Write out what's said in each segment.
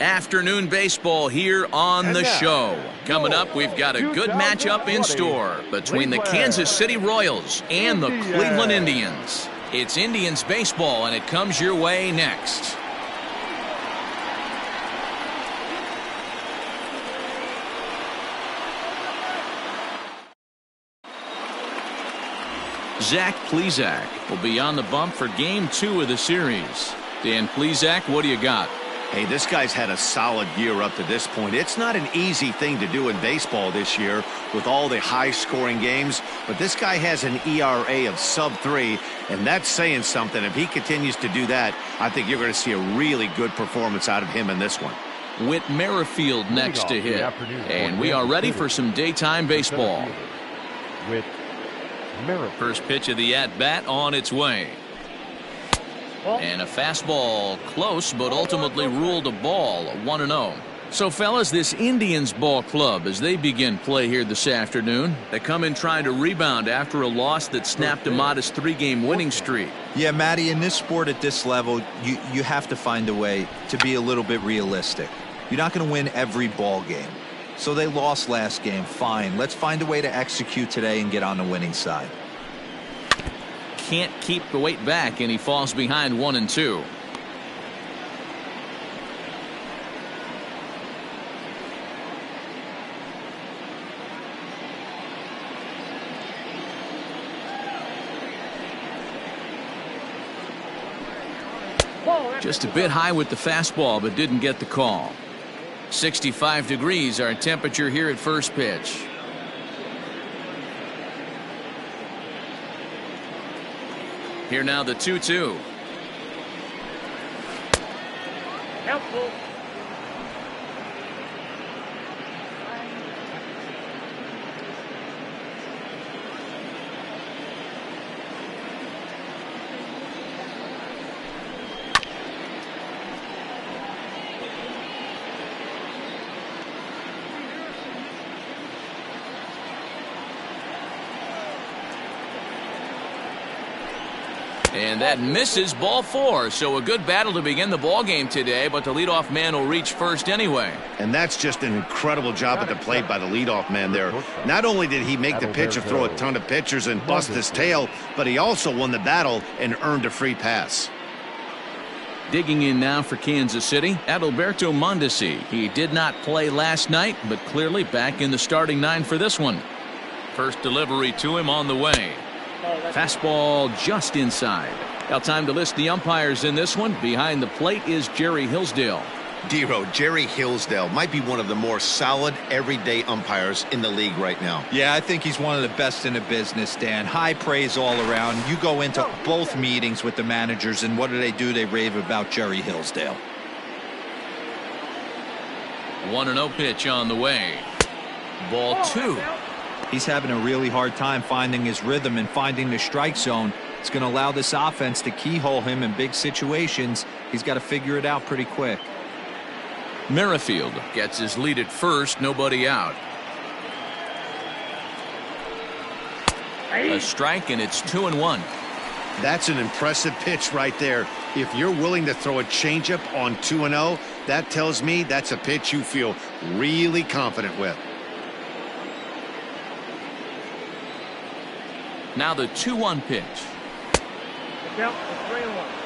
Afternoon baseball here on the show. Coming up, we've got a good matchup in store between the Kansas City Royals and the Cleveland Indians. It's Indians baseball, and it comes your way next. Zach Plesac will be on the bump for Game 2 of the series. Dan Plesac, what do you got? Hey, this guy's had a solid year up to this point. It's not an easy thing to do in baseball this year with all the high-scoring games, but this guy has an ERA of sub-3, and that's saying something. If he continues to do that, I think you're going to see a really good performance out of him in this one. Whit Merrifield next to hit, and we are ready for some daytime baseball. First pitch of the at-bat on its way. And a fastball close, but ultimately ruled a ball, 1-0. So, fellas, this Indians ball club, as they begin play here this afternoon, they come in trying to rebound after a loss that snapped a modest 3-game winning streak. Yeah, Matty, in this sport at this level, you have to find a way to be a little bit realistic. You're not going to win every ball game. So they lost last game, fine. Let's find a way to execute today and get on the winning side. Can't keep the weight back, and he falls behind 1-2. Just a bit high with the fastball, but didn't get the call. 65 degrees our temperature here at first pitch. Here now the 2-2. Helpful. And that misses, ball 4. So a good battle to begin the ball game today, but the leadoff man will reach first anyway. And that's just an incredible job at the plate by the leadoff man there. Not only did he make the pitcher throw a ton of pitchers and bust his tail, but he also won the battle and earned a free pass. Digging in now for Kansas City, Adalberto Mondesi. He did not play last night, but clearly back in the starting 9 for this one. First delivery to him on the way. Fastball just inside. Now time to list the umpires in this one. Behind the plate is Jerry Hillsdale. Dero, Jerry Hillsdale might be one of the more solid everyday umpires in the league right now. Yeah, I think he's one of the best in the business, Dan. High praise all around. You go into both meetings with the managers, and what do? They rave about Jerry Hillsdale. 1-0 pitch on the way. Ball 2. He's having a really hard time finding his rhythm and finding the strike zone. It's going to allow this offense to keyhole him in big situations. He's got to figure it out pretty quick. Merrifield gets his lead at first, nobody out. A strike, and it's 2-1. That's an impressive pitch right there. If you're willing to throw a changeup on 2-0, that tells me that's a pitch you feel really confident with. Now the 2-1 pitch.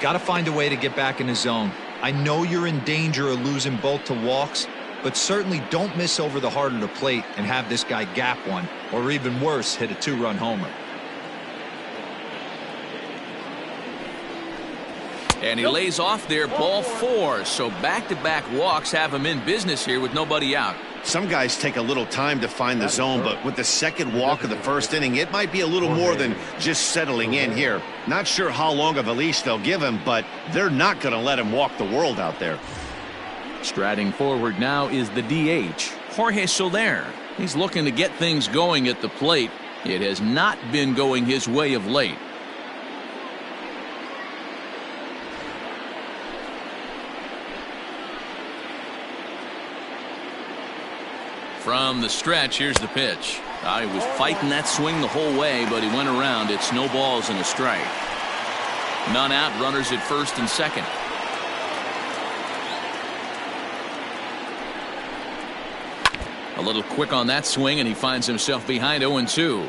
Got to find a way to get back in the zone. I know you're in danger of losing both to walks, but certainly don't miss over the heart of the plate and have this guy gap one, or even worse, hit a 2-run homer. And he lays off there, ball 4. So back-to-back walks have him in business here with nobody out. Some guys take a little time to find the zone, but with the second walk of the first inning, it might be a little more than just settling in here. Not sure how long of a leash they'll give him, but they're not going to let him walk the world out there. Striding forward now is the DH, Jorge Soler. He's looking to get things going at the plate. It has not been going his way of late. From the stretch, here's the pitch. He was fighting that swing the whole way, but he went around. It's no balls and a strike. None out, runners at first and second. A little quick on that swing, and he finds himself behind 0-2.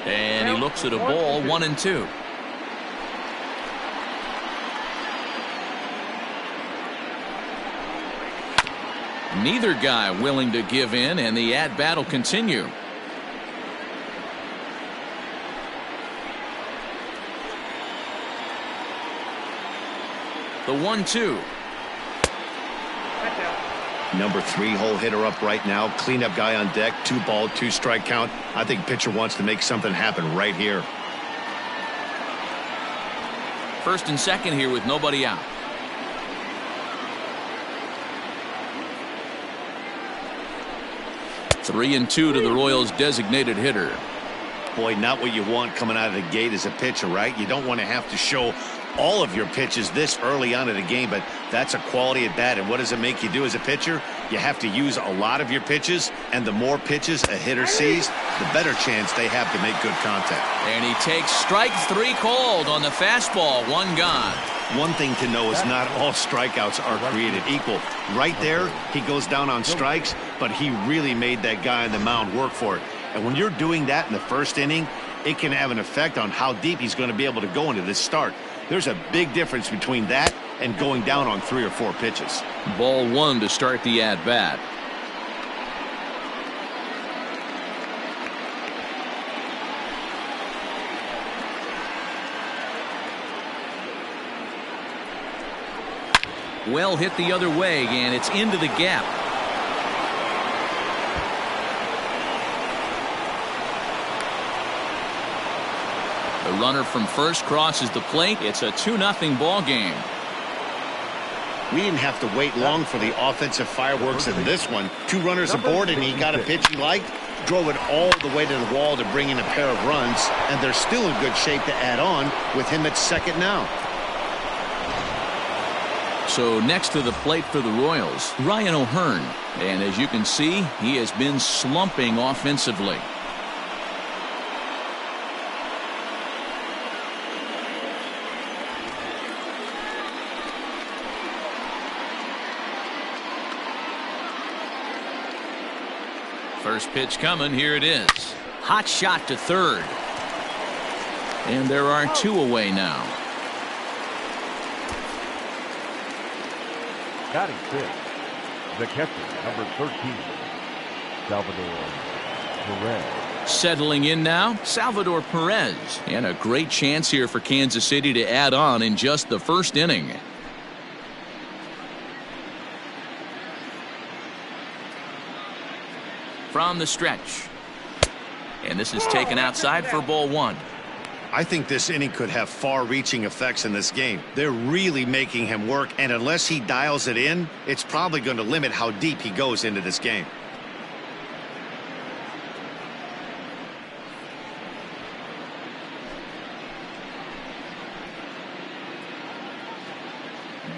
And he looks at a ball, 1-2. Neither guy willing to give in, and the at-bat will continue. The 1-2. Number 3 hole hitter up right now. Cleanup guy on deck. 2 ball, 2 strike count. I think pitcher wants to make something happen right here. First and second here with nobody out. Three and 2 to the Royals' designated hitter. Boy, not what you want coming out of the gate as a pitcher, right? You don't want to have to show all of your pitches this early on in the game, but that's a quality at bat. And what does it make you do as a pitcher? You have to use a lot of your pitches, and the more pitches a hitter sees, the better chance they have to make good contact. And he takes strike 3 called on the fastball. 1 gone. One thing to know is not all strikeouts are created equal. Right there, he goes down on strikes, but he really made that guy on the mound work for it. And when you're doing that in the first inning, it can have an effect on how deep he's going to be able to go into this start. There's a big difference between that and going down on 3 or 4 pitches. Ball 1 to start the at-bat. Well hit the other way, and it's into the gap. The runner from first crosses the plate. It's a 2-0 ball game. We didn't have to wait long for the offensive fireworks in this one. 2 runners aboard, and he got a pitch he liked, drove it all the way to the wall to bring in a pair of runs, and they're still in good shape to add on with him at second now. So next to the plate for the Royals, Ryan O'Hearn. And as you can see, he has been slumping offensively. First pitch coming. Here it is. Hot shot to third. And there are 2 away now. Batting 5th, the catcher, number 13, Salvador Perez. Settling in now, Salvador Perez. And a great chance here for Kansas City to add on in just the first inning. From the stretch. And this is taken outside for ball 1. I think this inning could have far-reaching effects in this game. They're really making him work, and unless he dials it in, it's probably going to limit how deep he goes into this game.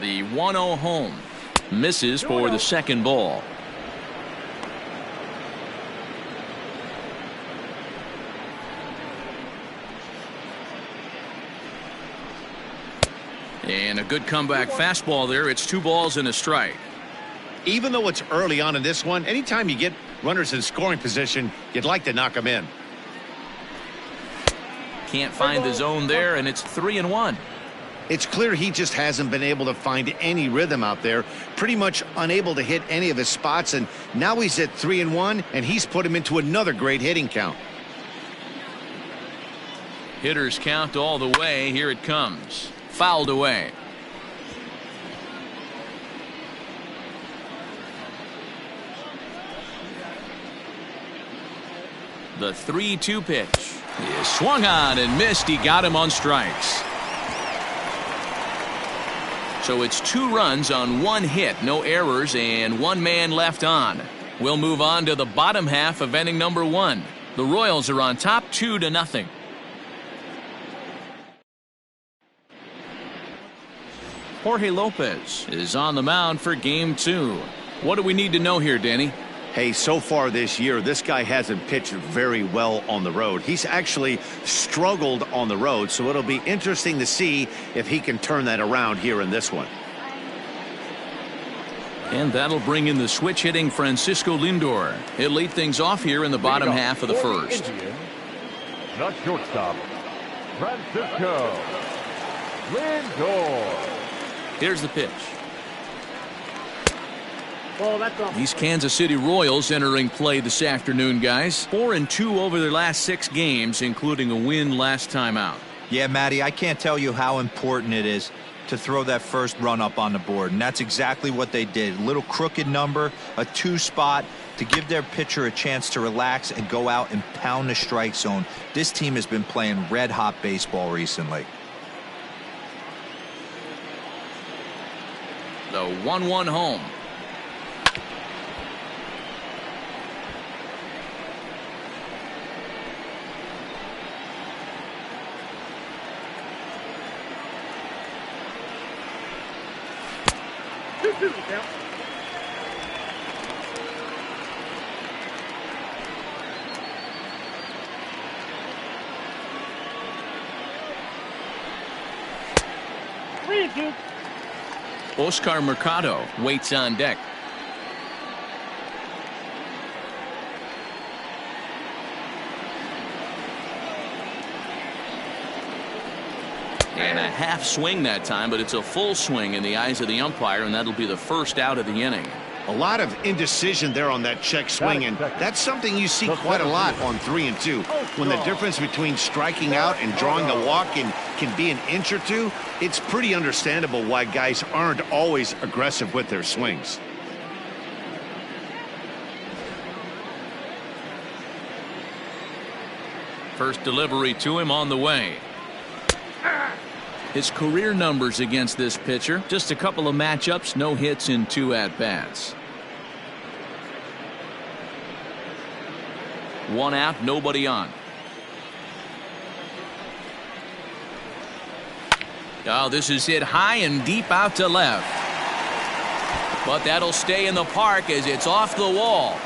The 1-0 home. Misses for the second ball. And a good comeback fastball there. It's 2 balls and a strike. Even though it's early on in this one, anytime you get runners in scoring position, you'd like to knock them in. Can't find the zone there, and it's 3-1. It's clear he just hasn't been able to find any rhythm out there. Pretty much unable to hit any of his spots, and now he's at 3-1, and he's put him into another great hitting count. Hitters count all the way. Here it comes. Fouled away. The 3-2 pitch is swung on and missed. He got him on strikes. So it's 2 runs on 1 hit, no errors, and 1 man left on. We'll move on to the bottom half of inning number 1. The Royals are on top 2-0. Jorge Lopez is on the mound for game 2. What do we need to know here, Danny? Hey, so far this year, this guy hasn't pitched very well on the road. He's actually struggled on the road, so it'll be interesting to see if he can turn that around here in this one. And that'll bring in the switch hitting Francisco Lindor. He'll lead things off here in the bottom half of the first. The shortstop, Francisco Lindor. Here's the pitch. Oh, that's all. These Kansas City Royals entering play this afternoon, guys. 4-2 over their last 6 games, including a win last time out. Yeah, Matty, I can't tell you how important it is to throw that first run up on the board, and that's exactly what they did. A little crooked number, a 2 spot to give their pitcher a chance to relax and go out and pound the strike zone. This team has been playing red-hot baseball recently. The 1-1 home. Oscar Mercado waits on deck. And a half swing that time, but it's a full swing in the eyes of the umpire, and that'll be the first out of the inning. A lot of indecision there on that check swing, and that's something you see quite a lot on 3 and 2. When the difference between striking out and drawing a walk can be an inch or two, it's pretty understandable why guys aren't always aggressive with their swings. First delivery to him on the way. His career numbers against this pitcher, just a couple of matchups, no hits in 2 at-bats. 1 out, nobody on. Oh, this is hit high and deep out to left. But that'll stay in the park as it's off the wall.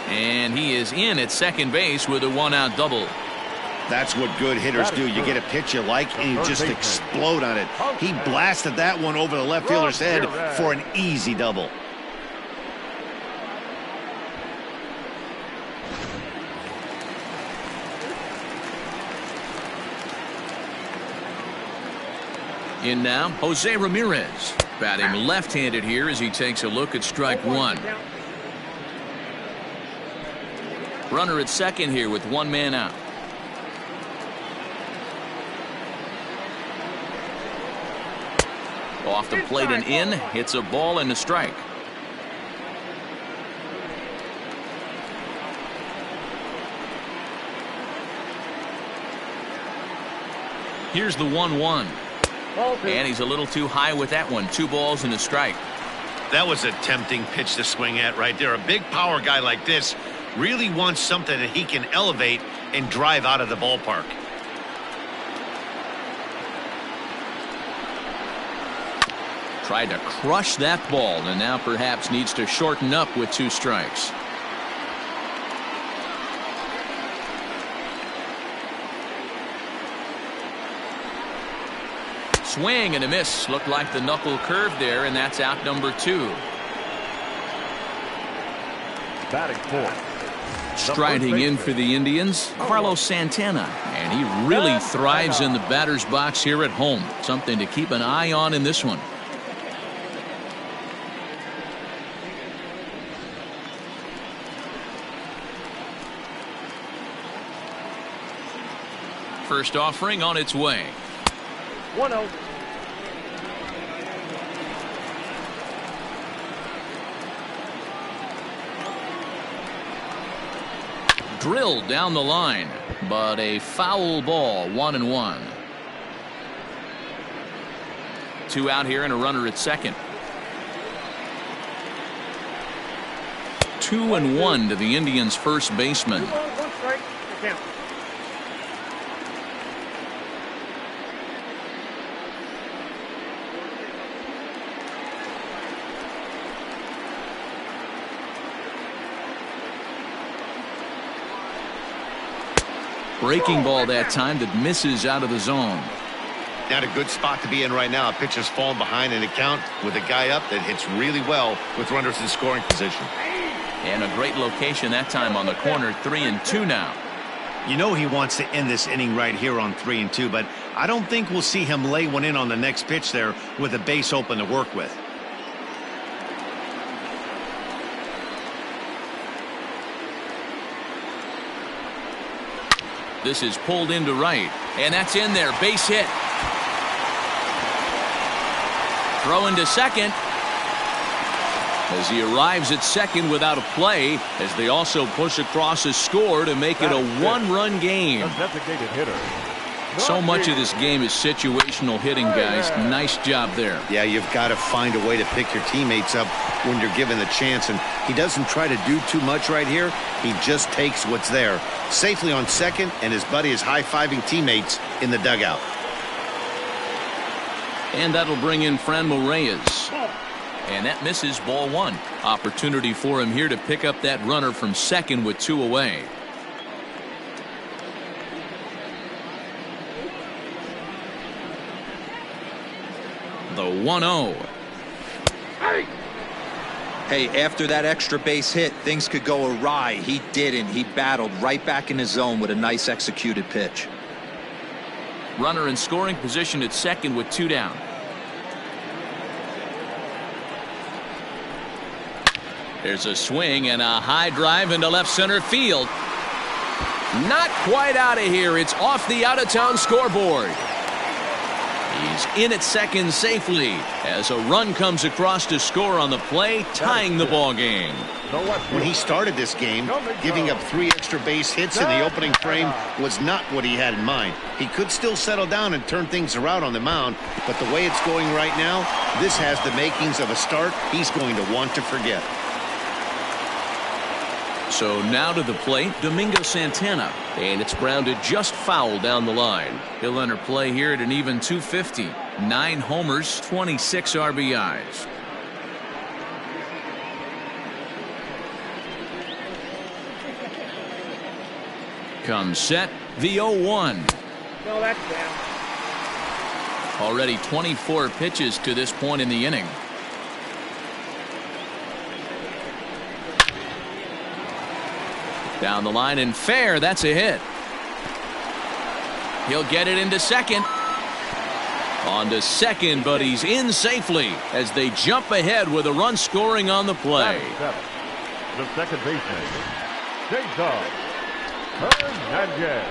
And he is in at second base with a 1-out double. That's what good hitters do. You get a pitch you like and you just explode on it. He blasted that one over the left fielder's head for an easy double. In now, Jose Ramirez, batting left-handed here as he takes a look at strike 1. Runner at second here with 1 man out. Off the plate and in, hits a ball and a strike. Here's the 1-1. And he's a little too high with that one. 2 balls and a strike. That was a tempting pitch to swing at right there. A big power guy like this really wants something that he can elevate and drive out of the ballpark. Tried to crush that ball and now perhaps needs to shorten up with 2 strikes. Swing and a miss. Looked like the knuckle curve there, and that's out number 2. Batting 4th. Striding in for the Indians, Carlos Santana, and he really thrives in the batter's box here at home. Something to keep an eye on in this one. First offering on its way. 1-0. Drilled down the line, but a foul ball. 1-1. 2 out here and a runner at second. 2-1 to the Indians' first baseman. 2 balls, 1 strike. Count. Breaking ball that time that misses out of the zone. Not a good spot to be in right now. A pitcher's falling behind in the count with a guy up that hits really well with runners in scoring position. And a great location that time on the corner. 3-2 now. You know he wants to end this inning right here on 3-2, but I don't think we'll see him lay one in on the next pitch there with a base open to work with. This is pulled into right, and that's in there. Base hit. Throw into second as he arrives at second without a play, as they also push across a score to make it a one-run game. Designated hitter. So much of this game is situational hitting, guys. Nice job there. Yeah, you've got to find a way to pick your teammates up when you're given the chance, and he doesn't try to do too much right here. He just takes what's there. Safely on second, and his buddy is high-fiving teammates in the dugout. And that'll bring in Franmil Reyes. And that misses, ball one. Opportunity for him here to pick up that runner from second with 2 away. The 1-0. Hey, after that extra base hit, things could go awry. He didn't. He battled right back in his zone with a nice executed pitch. Runner in scoring position at second with 2 down. There's a swing and a high drive into left center field. Not quite out of here. It's off the out-of-town scoreboard. He's in at second safely as a run comes across to score on the play, tying the ball game. When he started this game, giving up 3 extra base hits in the opening frame was not what he had in mind. He could still settle down and turn things around on the mound, but the way it's going right now, this has the makings of a start he's going to want to forget. So now to the plate, Domingo Santana, and it's grounded just foul down the line. He'll enter play here at an even 250. 9 homers, 26 RBIs. Comes set, the 0-1. No, that's down. Already 24 pitches to this point in the inning. Down the line and fair, that's a hit. He'll get it into second. On to second, but he's in safely as they jump ahead with a run scoring on the play. The second baseman, Jason Hernandez.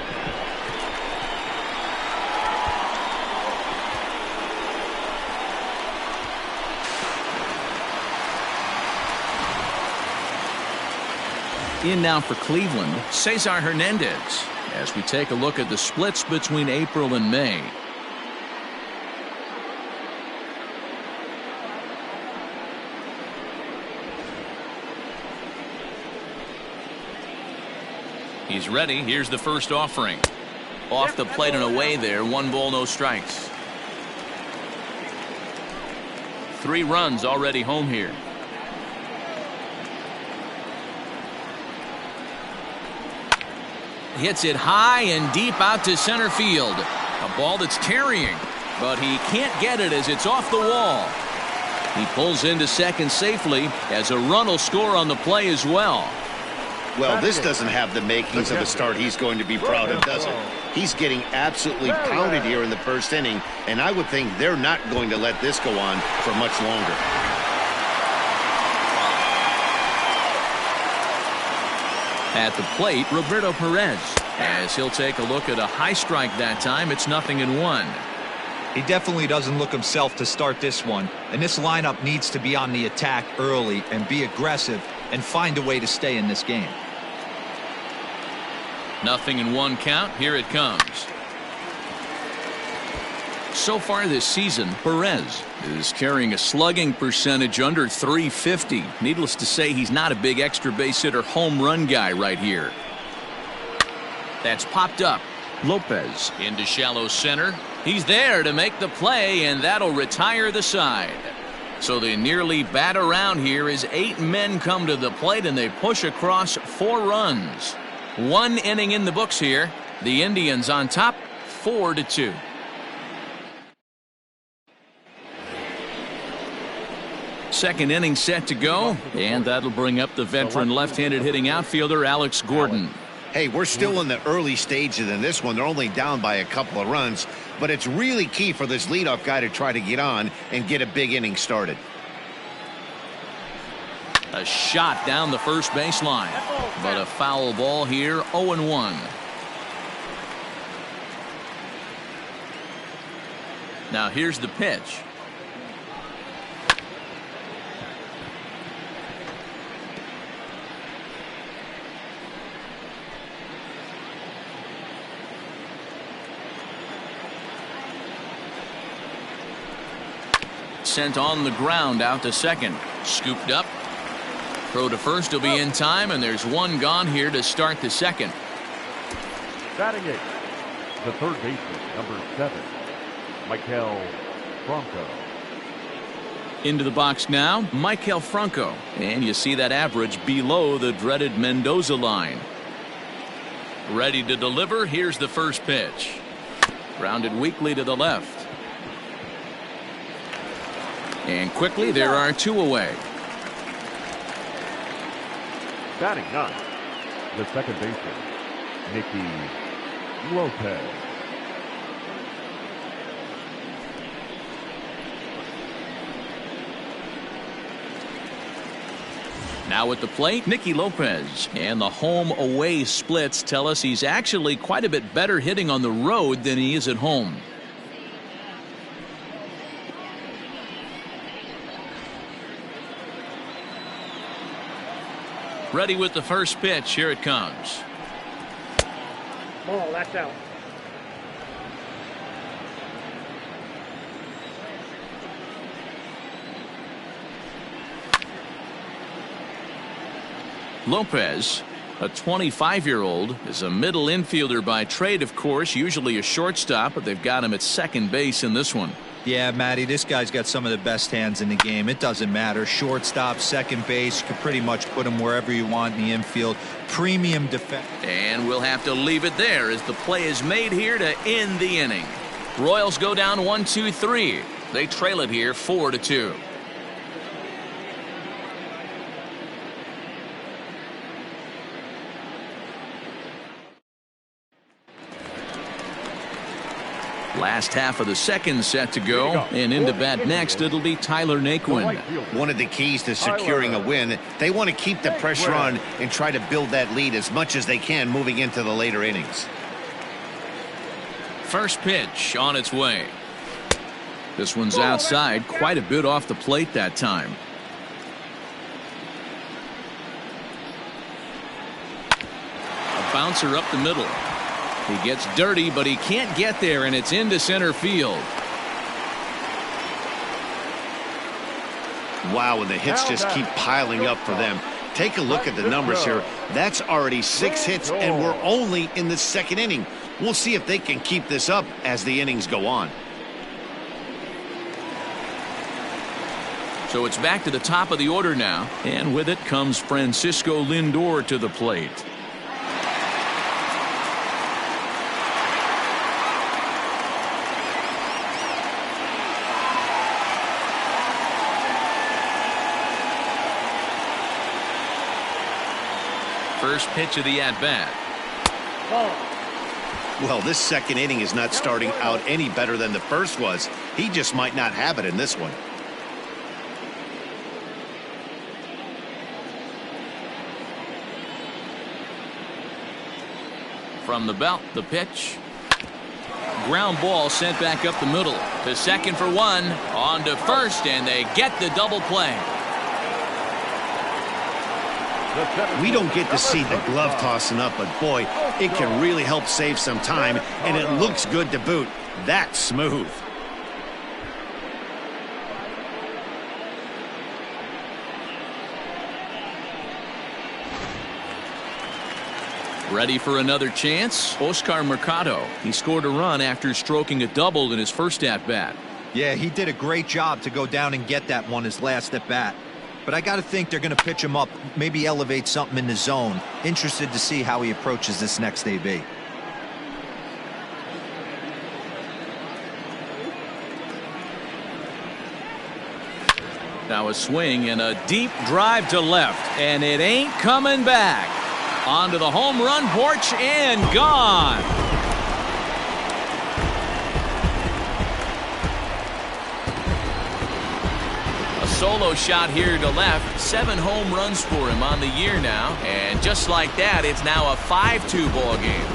In now for Cleveland, Cesar Hernandez, as we take a look at the splits between April and May. He's ready. Here's the first offering. Off the plate and away there. 1 ball, no strikes. 3 runs already home here. Hits it high and deep out to center field. A ball that's carrying, but he can't get it as it's off the wall. He pulls into second safely as a run will score on the play as well. Well, this doesn't have the makings of a start he's going to be proud of, does it? He's getting absolutely pounded here in the first inning, and I would think they're not going to let this go on for much longer. At the plate, Roberto Perez, as he'll take a look at a high strike that time. It's 0-1. He definitely doesn't look himself to start this one, and this lineup needs to be on the attack early and be aggressive and find a way to stay in this game. 0-1 count. Here it comes. So far this season, Perez is carrying a slugging percentage under 350. Needless to say, he's not a big extra base hitter home run guy right here. That's popped up. Lopez into shallow center. He's there to make the play, and that'll retire the side. So they nearly bat around here as 8 men come to the plate, and they push across 4 runs. 1 inning in the books here. The Indians on top 4-2. Second inning set to go, and that'll bring up the veteran left-handed hitting outfielder Alex Gordon. Hey, we're still in the early stages in this one. They're only down by a couple of runs, but it's really key for this leadoff guy to try to get on and get a big inning started. A shot down the first baseline, but a foul ball here, 0-1. Now here's the pitch. Sent on the ground out to second. Scooped up. Throw to first will be in time, and there's one gone here to start the second. Batting eighth, the third baseman, number 7, Maikel Franco. Into the box now, Maikel Franco. And you see that average below the dreaded Mendoza line. Ready to deliver. Here's the first pitch. Grounded weakly to the left. And quickly there are 2 away. Batting ninth, the second baseman, Nicky Lopez. Now at the plate, Nicky Lopez. And the home-away splits tell us he's actually quite a bit better hitting on the road than he is at home. Ready with the first pitch. Here it comes. Ball, that's out. Lopez, a 25-year-old, is a middle infielder by trade, of course, usually a shortstop, but they've got him at second base in this one. Yeah, Matty, this guy's got some of the best hands in the game. It doesn't matter. Shortstop, second base, you can pretty much put him wherever you want in the infield. Premium defense. And we'll have to leave it there as the play is made here to end the inning. Royals go down 1-2-3. They trail it here 4-2. Last half of the second set to go, and into bat next it'll be Tyler Naquin. One of the keys to securing a win, they want to keep the pressure on and try to build that lead as much as they can moving into the later innings. First pitch on its way. This one's outside, quite a bit off the plate that time. A bouncer up the middle. He gets dirty, but he can't get there, and it's into center field. Wow, and the hits just keep piling up for them. Take a look at the numbers here. That's already 6 hits, and we're only in the second inning. We'll see if they can keep this up as the innings go on. So it's back to the top of the order now, and with it comes Francisco Lindor to the plate. First pitch of the at-bat. Well, this second inning is not starting out any better than the first was. He just might not have it in this one. From the belt, the pitch. Ground ball sent back up the middle. To second for one. On to first, and they get the double play. We don't get to see the glove tossing up, but boy, it can really help save some time, and it looks good to boot. That's smooth. Ready for another chance? Oscar Mercado. He scored a run after stroking a double in his first at-bat. Yeah, he did a great job to go down and get that one his last at-bat. But I got to think they're going to pitch him up, maybe elevate something in the zone. Interested to see how he approaches this next AB. Now a swing and a deep drive to left, and it ain't coming back. Onto the home run porch and gone. A solo shot here to left. 7 home runs for him on the year now, and just like that, it's now a 5-2 ball game.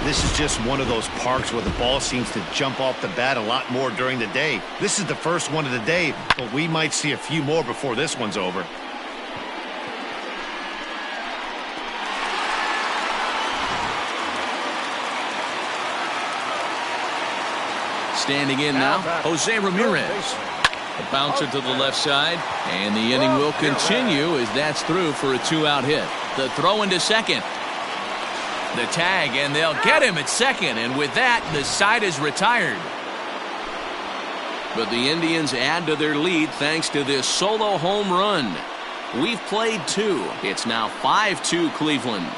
This is just one of those parks where the ball seems to jump off the bat a lot more during the day. This is the first one of the day, but we might see a few more before this one's over. Standing in now, Jose Ramirez. A bouncer to the left side, and the inning will continue as that's through for a 2-out hit. The throw into second. The tag, and they'll get him at second, and with that, the side is retired. But the Indians add to their lead thanks to this solo home run. We've played 2. It's now 5-2 Cleveland.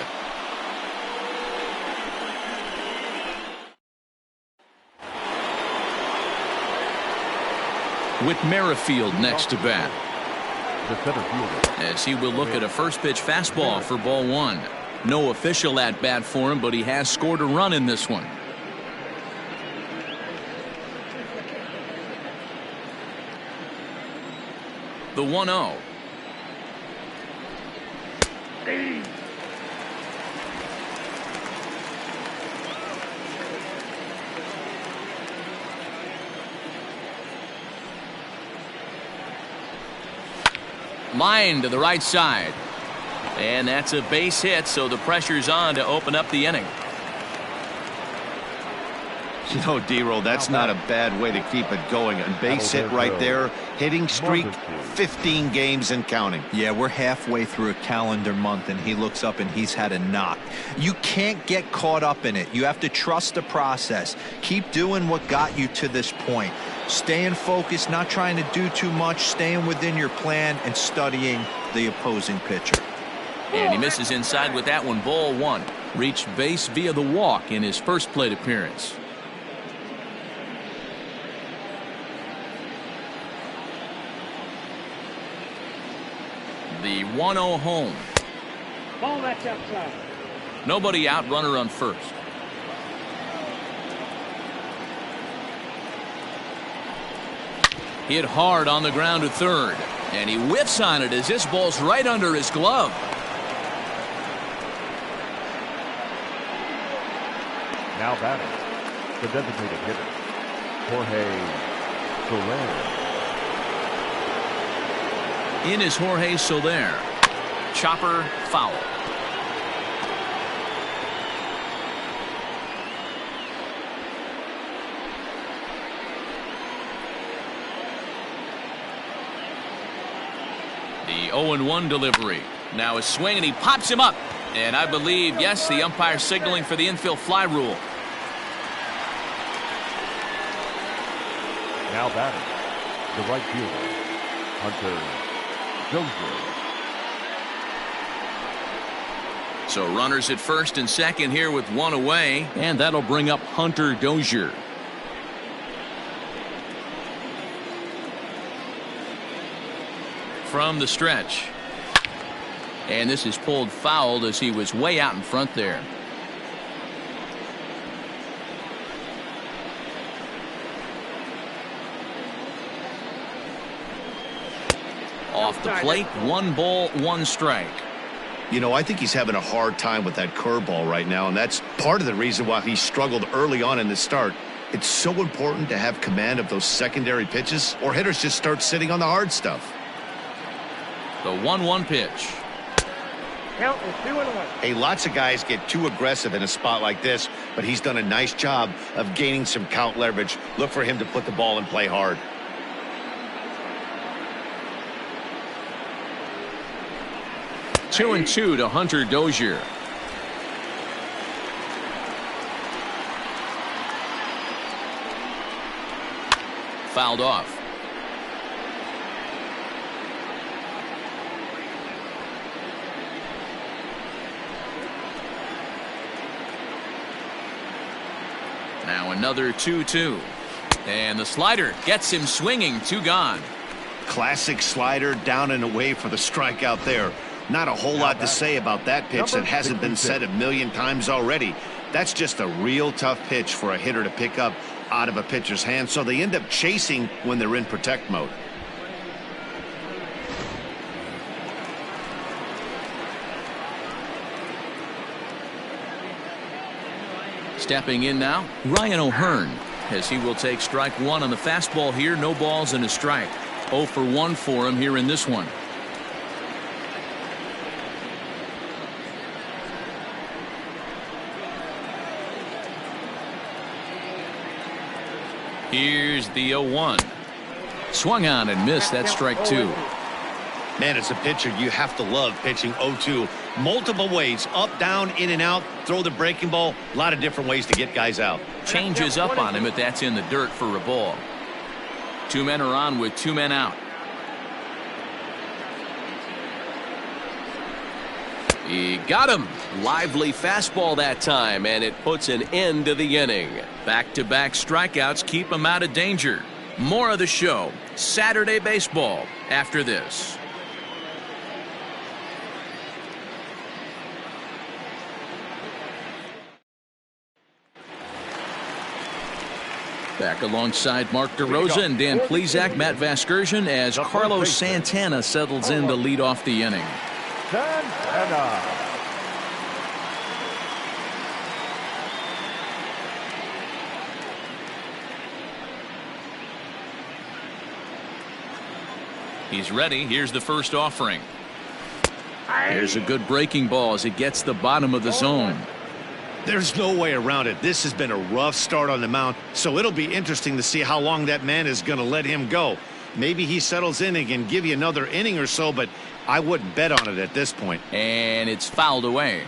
Whit Merrifield next to bat, The center fielder. as he will look at a first pitch fastball for ball 1. No official at bat for him, but he has scored a run in this one. The 1-0. Line to the right side. And that's a base hit, so the pressure's on to open up the inning. You know, D-Roll, that's not a bad way to keep it going. A base hit right there. Hitting streak, 15 games and counting. Yeah, we're halfway through a calendar month, and he looks up and he's had a knock. You can't get caught up in it. You have to trust the process. Keep doing what got you to this point. Staying focused, not trying to do too much, staying within your plan, and studying the opposing pitcher. And he misses inside with that one. Ball 1. Reached base via the walk in his first plate appearance. The 1-0 home. Ball that's outside. Nobody out, runner on first. Hit hard on the ground to third, and he whiffs on it as this ball's right under his glove. Now batting, the designated hitter, Jorge Soler. In is Jorge Soler. Chopper foul. The 0-1 delivery. Now a swing, and he pops him up. And I believe, yes, the umpire signaling for the infield fly rule. Now batting, the right fielder, Hunter Dozier. So runners at first and second here with 1 away, and that'll bring up Hunter Dozier. From the stretch. And this is pulled foul as he was way out in front there. Off the plate, 1 ball, 1 strike. You know, I think he's having a hard time with that curveball right now, and that's part of the reason why he struggled early on in the start. It's so important to have command of those secondary pitches, or hitters just start sitting on the hard stuff. The 1-1 pitch. Count is 2-1. Hey, lots of guys get too aggressive in a spot like this, but he's done a nice job of gaining some count leverage. Look for him to put the ball in play hard. Two and 2 to Hunter Dozier. Fouled off. Now another 2-2. And the slider gets him swinging. 2 gone. Classic slider, down and away for the strikeout there. Not a whole lot to say about that pitch that hasn't been said a million times already. That's just a real tough pitch for a hitter to pick up out of a pitcher's hand, so they end up chasing when they're in protect mode. Stepping in now, Ryan O'Hearn, as he will take strike 1 on the fastball here. No balls and a strike. 0 for 1 for him here in this one. Here's the 0-1. Swung on and missed. That's strike 2. Man, as a pitcher, you have to love pitching 0-2. Multiple ways, up, down, in and out, throw the breaking ball. A lot of different ways to get guys out. Changes up on him, but that's in the dirt for a ball. 2 men are on with 2 men out. He got him. Lively fastball that time, and it puts an end to the inning. Back-to-back strikeouts keep him out of danger. More of the show, Saturday Baseball, after this. Back alongside Mark DeRosa and Dan Plesac, Matt Vasgersian, as Carlos Santana settles in to lead off the inning. Santana. He's ready. Here's the first offering. Here's a good breaking ball as it gets the bottom of the zone. There's no way around it. This has been a rough start on the mound, so it'll be interesting to see how long that man is going to let him go. Maybe he settles in and can give you another inning or so, but I wouldn't bet on it at this point. And it's fouled away.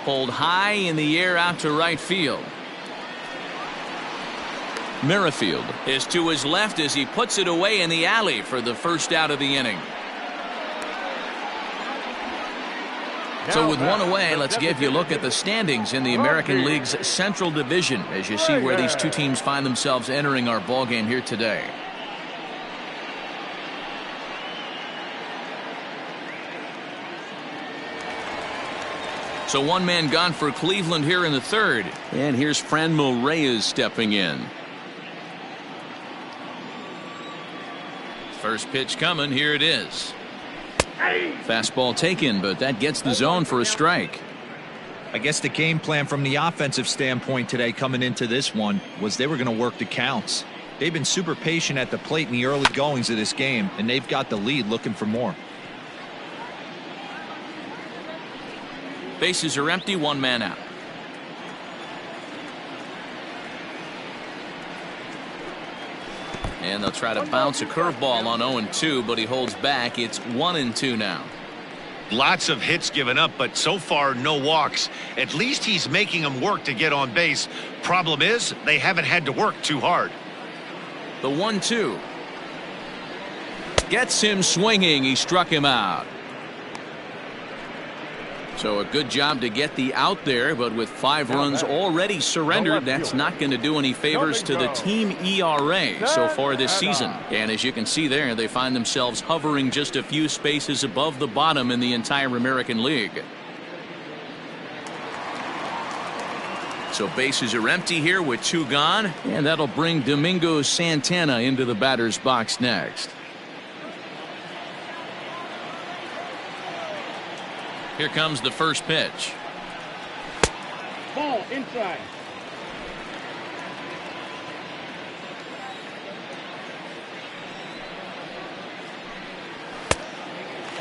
Pulled high in the air out to right field. Merrifield is to his left as he puts it away in the alley for the first out of the inning. So with one away, let's give you a look at the standings in the American League's Central Division as you see where these two teams find themselves entering our ball game here today. So 1 man gone for Cleveland here in the third. And here's Franmil Reyes stepping in. First pitch coming. Here it is. Fastball taken, but that gets the zone for a strike. I guess the game plan from the offensive standpoint today coming into this one was they were going to work the counts. They've been super patient at the plate in the early goings of this game, and they've got the lead looking for more. Bases are empty, 1 man out. And they'll try to bounce a curveball on 0-2, but he holds back. It's 1-2 now. Lots of hits given up, but so far no walks. At least he's making them work to get on base. Problem is, they haven't had to work too hard. The 1-2 gets him swinging. He struck him out. So a good job to get the out there, but with 5 runs already surrendered, that's not going to do any favors to the team ERA so far this season. And as you can see there, they find themselves hovering just a few spaces above the bottom in the entire American League. So bases are empty here with 2 gone, and that'll bring Domingo Santana into the batter's box next. Here comes the first pitch. Ball inside.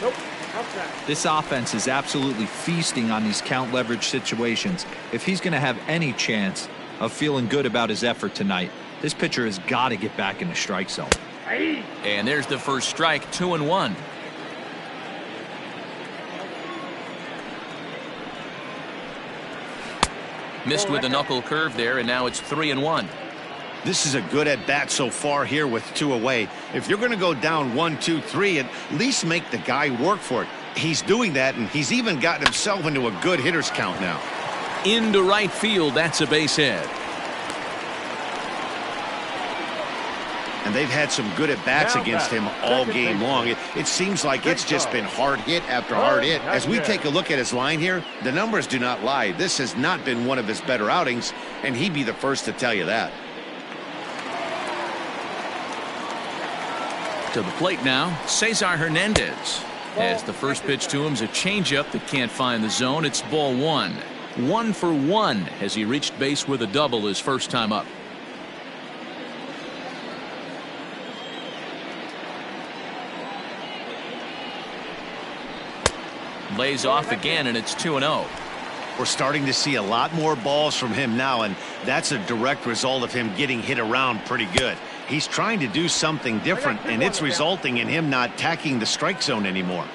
Nope. Outside. This offense is absolutely feasting on these count leverage situations. If he's going to have any chance of feeling good about his effort tonight, this pitcher has got to get back in the strike zone. And there's the first strike, 2-1. Missed with a knuckle curve there, and now it's 3-1. This is a good at-bat so far here with 2 away. If you're going to go down 1, 2, 3, at least make the guy work for it. He's doing that, and he's even gotten himself into a good hitter's count now. Into right field, that's a base hit. And they've had some good at-bats against him all game long. It seems like it's just been hard hit after hard hit. As we take a look at his line here, the numbers do not lie. This has not been one of his better outings, and he'd be the first to tell you that. To the plate now, Cesar Hernandez. As the first pitch to him is a changeup that can't find the zone. It's ball 1. 1 for 1 as he reached base with a double his first time up. Lays off again, and it's 2-0. We're starting to see a lot more balls from him now, and that's a direct result of him getting hit around pretty good. He's trying to do something different, and it's resulting in him not tacking the strike zone anymore.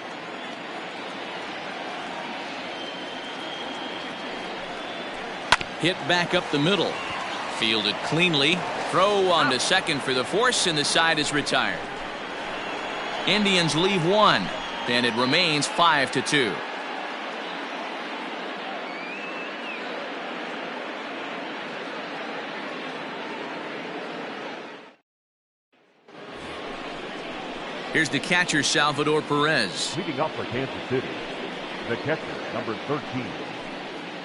Hit back up the middle. Fielded cleanly. Throw on to second for the force, and the side is retired. Indians leave 1, and it remains 5-2. Here's the catcher, Salvador Perez. Leading up for Kansas City, the catcher, number 13,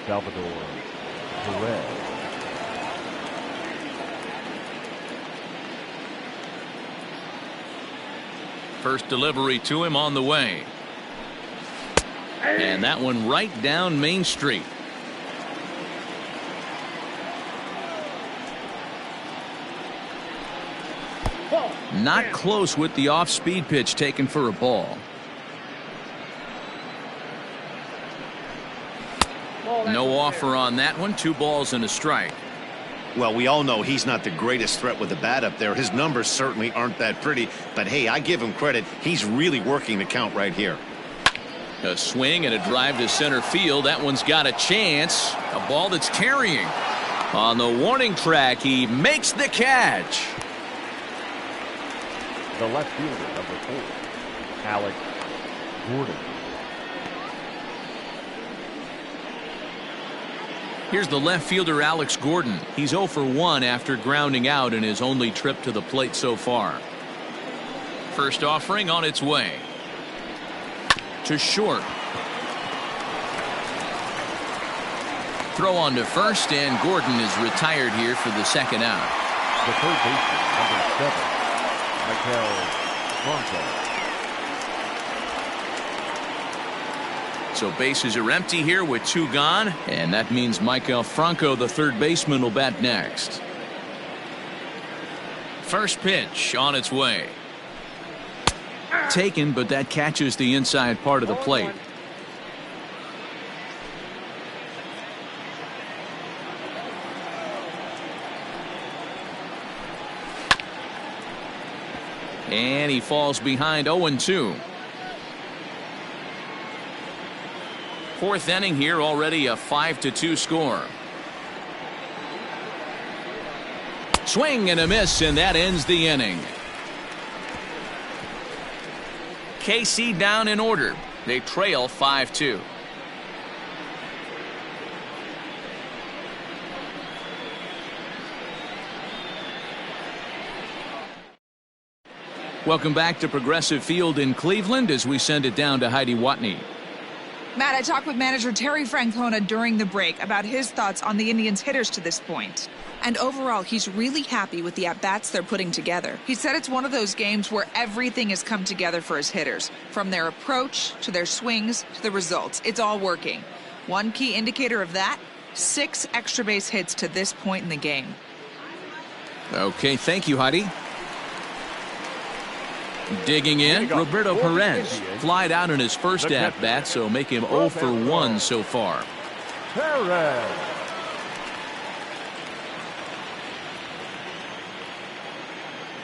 Salvador Perez. First delivery to him on the way. And that one right down Main Street. Not close with the off-speed pitch taken for a ball. No offer on that one. 2 balls and a strike. Well, we all know he's not the greatest threat with the bat up there. His numbers certainly aren't that pretty, but hey, I give him credit. He's really working the count right here. A swing and a drive to center field. That one's got a chance. A ball that's carrying. On the warning track, he makes the catch. The left fielder, number 4, Alex Gordon. Here's the left fielder, Alex Gordon. He's 0 for 1 after grounding out in his only trip to the plate so far. First offering on its way. To short. Throw on to first, and Gordon is retired here for the second out. The third baseman, number 7, Maikel Franco. So bases are empty here with 2 gone, and that means Maikel Franco, the third baseman, will bat next. First pitch on its way. Taken, but that catches the inside part of the plate. And he falls behind 0-2. Fourth inning here, already a 5-2 score. Swing and a miss, and that ends the inning. KC down in order. They trail 5-2. Welcome back to Progressive Field in Cleveland as we send it down to Heidi Watney. Matt, I talked with manager Terry Francona during the break about his thoughts on the Indians' hitters to this point. And overall, he's really happy with the at-bats they're putting together. He said it's one of those games where everything has come together for his hitters. From their approach, to their swings, to the results. It's all working. One key indicator of that, 6 extra base hits to this point in the game. Okay, thank you, Heidi. Digging in, Roberto Perez flied out in his first at-bat, so make him 0 for 1 so far. Perez.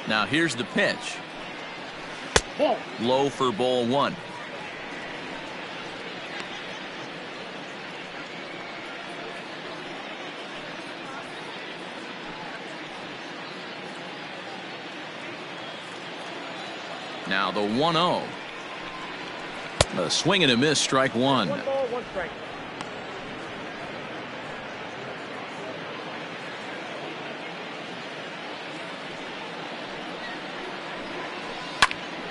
Now here's the pitch. Low for ball 1. Now the 1-0. A swing and a miss, strike one. 1 ball, 1 strike.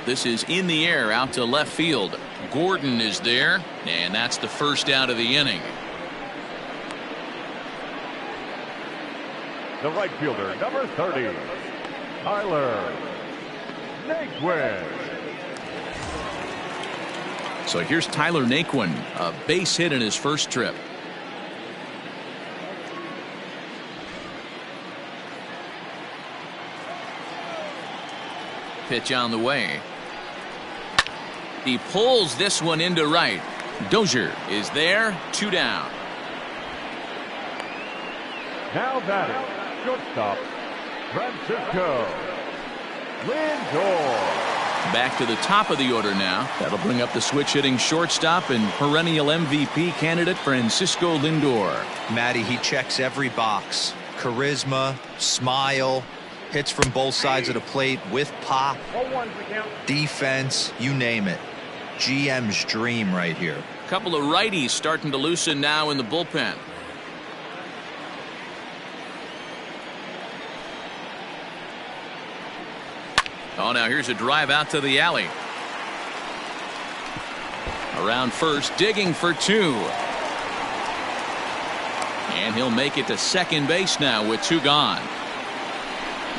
This is in the air out to left field. Gordon is there, and that's the first out of the inning. The right fielder, number 30, Tyler Naquin. So here's Tyler Naquin, a base hit in his first trip. Pitch on the way. He pulls this one into right. Dozier is there, 2 down. Now batting, shortstop, Francisco Lindor. Back to the top of the order now. That'll bring up the switch hitting shortstop and perennial MVP candidate Francisco Lindor. Matty, he checks every box. Charisma, smile, hits from both sides of the plate with pop, 0-1 for count. defense, you name it. GM's dream right here. Couple of righties starting to loosen now in the bullpen. Oh, now here's a drive out to the alley. Around first, digging for 2. And he'll make it to second base now with 2 gone.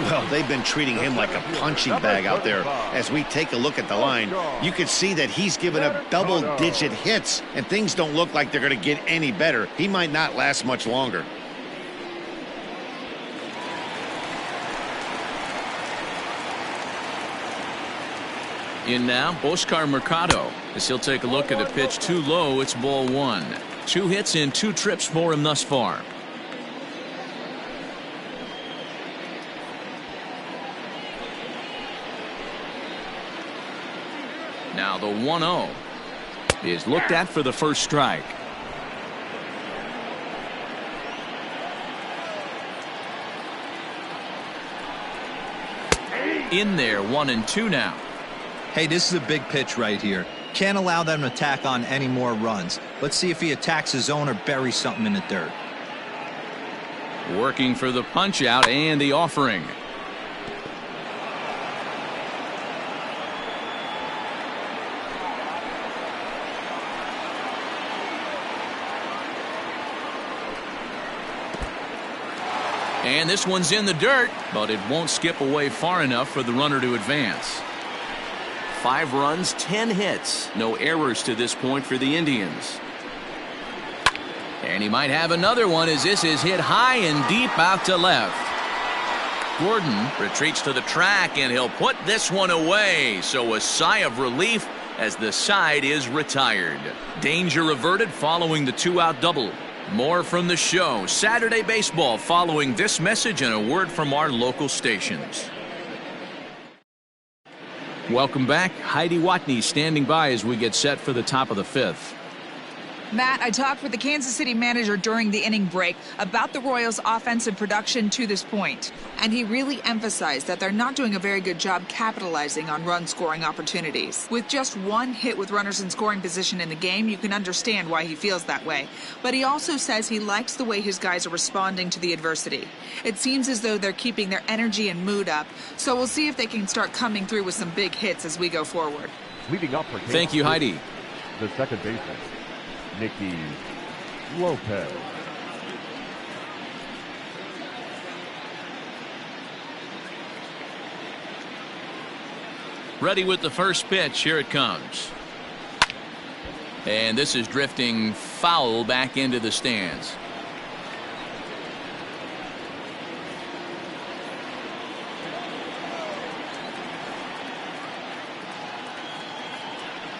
Well, they've been treating him like a punching bag out there. As we take a look at the line, you can see that he's given up double-digit hits, and things don't look like they're going to get any better. He might not last much longer. In now, Oscar Mercado, as he'll take a look at a pitch too low. It's ball 1. 2 hits and 2 trips for him thus far. Now the 1-0 is looked at for the first strike. In there, 1-2 now. Hey, this is a big pitch right here. Can't allow them to tack on any more runs. Let's see if he attacks his zone or buries something in the dirt. Working for the punch out and the offering. And this one's in the dirt, but it won't skip away far enough for the runner to advance. 5 runs, 10 hits. No errors to this point for the Indians. And he might have another one as this is hit high and deep out to left. Gordon retreats to the track and he'll put this one away. So a sigh of relief as the side is retired. Danger averted following the 2-out double. More from the show. Saturday Baseball following this message and a word from our local stations. Welcome back. Heidi Watney standing by as we get set for the top of the 5th. Matt, I talked with the Kansas City manager during the inning break about the Royals' offensive production to this point, and he really emphasized that they're not doing a very good job capitalizing on run-scoring opportunities. With just 1 hit with runners in scoring position in the game, you can understand why he feels that way. But he also says he likes the way his guys are responding to the adversity. It seems as though they're keeping their energy and mood up, so we'll see if they can start coming through with some big hits as we go forward. Leading up for Thank you, Heidi. The second baseman, Nicky Lopez. Ready with the first pitch. Here it comes. And this is drifting foul back into the stands.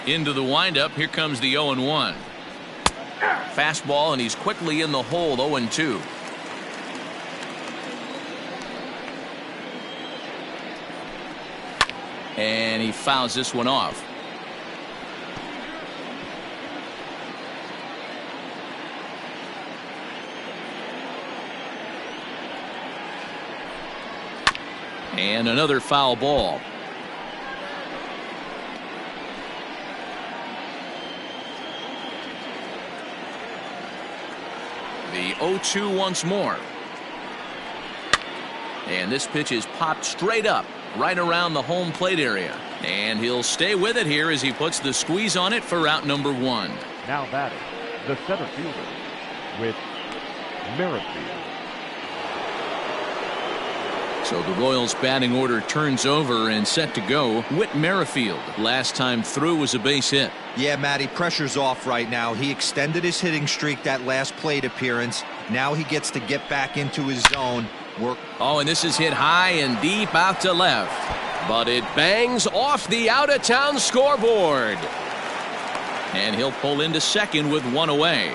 Into the windup. Here comes the 0-1. Fastball, and he's quickly in the hole. 0-2. And he fouls this one off. And another foul ball. 0-2 once more. And this pitch is popped straight up, right around the home plate area. And he'll stay with it here as he puts the squeeze on it for out number 1. Now batting, the center fielder, Whit Merrifield. So the Royals batting order turns over and set to go. Whit Merrifield, last time through, was a base hit. Yeah, Matty, pressure's off right now. He extended his hitting streak that last plate appearance. Now he gets to get back into his zone. Oh, and this is hit high and deep out to left. But it bangs off the out-of-town scoreboard. And he'll pull into second with 1 away.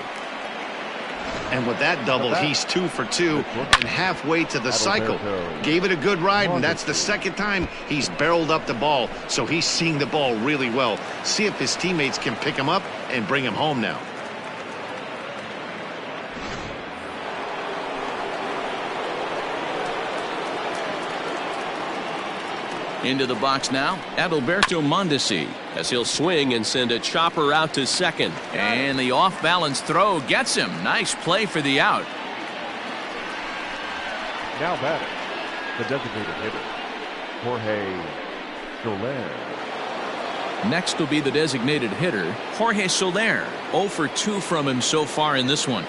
And with that double, he's 2 for 2 and halfway to the cycle. Gave it a good ride, and that's the second time he's barreled up the ball. So he's seeing the ball really well. See if his teammates can pick him up and bring him home now. Into the box now, Adalberto Mondesi, as he'll swing and send a chopper out to second. And the off-balance throw gets him. Nice play for the out. Now batting, the designated hitter, Jorge Soler. Next will be the designated hitter, Jorge Soler. 0 for 2 from him so far in this one.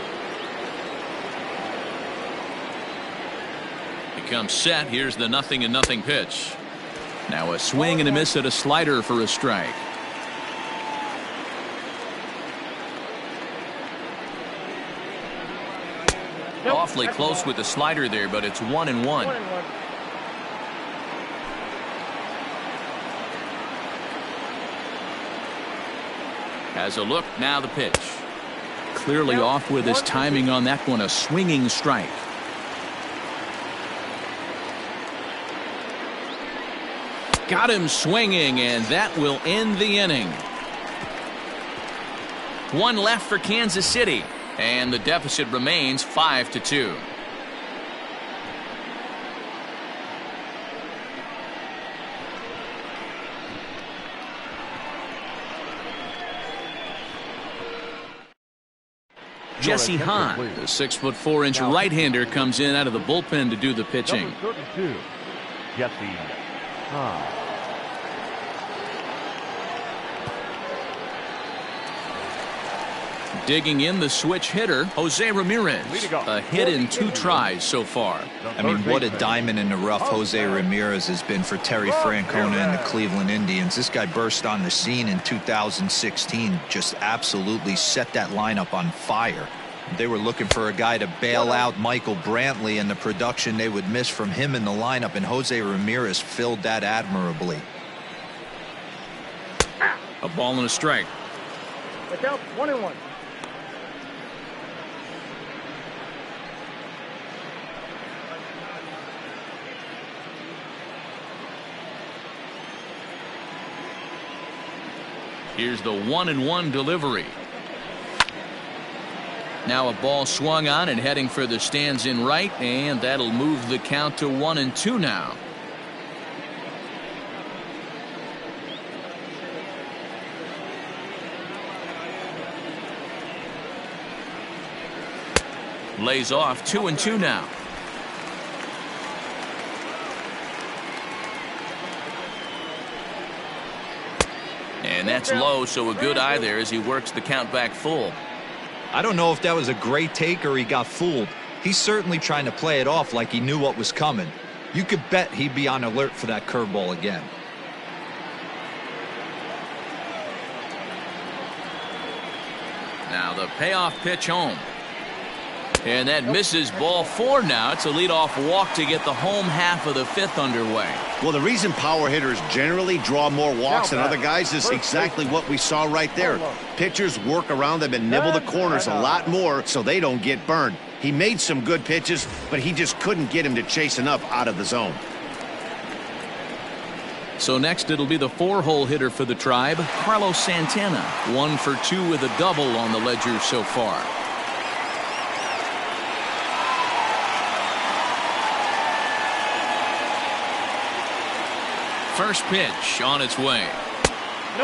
He comes set. Here's the 0-0 pitch. Now a swing and a miss at a slider for a strike. Awfully close with the slider there, but it's 1-1. Has a look, now the pitch. Clearly off with his timing on that one, a swinging strike. Got him swinging, and that will end the inning. 1 left for Kansas City, and the deficit remains 5-2. Jesse Hahn, the 6'4" right-hander, comes in out of the bullpen to do the pitching. Number 32, Jesse Hahn. Digging in the switch hitter, Jose Ramirez. A hit in 2 tries so far. I mean, what a diamond in the rough Jose Ramirez has been for Terry Francona and the Cleveland Indians. This guy burst on the scene in 2016, just absolutely set that lineup on fire. They were looking for a guy to bail out Michael Brantley, and the production they would miss from him in the lineup, and Jose Ramirez filled that admirably. A ball and a strike. Look out, 1-1. Here's the 1-1 delivery. Now a ball swung on and heading for the stands in right, and that'll move the count to 1-2 now. Lays off 2-2 now. And that's low, so a good eye there as he works the count back full. I don't know if that was a great take or he got fooled. He's certainly trying to play it off like he knew what was coming. You could bet he'd be on alert for that curveball again. Now the payoff pitch home. And that misses, ball 4 now. It's a leadoff walk to get the home half of the 5th underway. Well, the reason power hitters generally draw more walks than other guys is exactly what we saw right there. Pitchers work around them and nibble the corners a lot more so they don't get burned. He made some good pitches, but he just couldn't get him to chase enough out of the zone. So next it'll be the 4-hole hitter for the Tribe, Carlos Santana. 1 for 2 with a double on the ledger so far. First pitch on its way.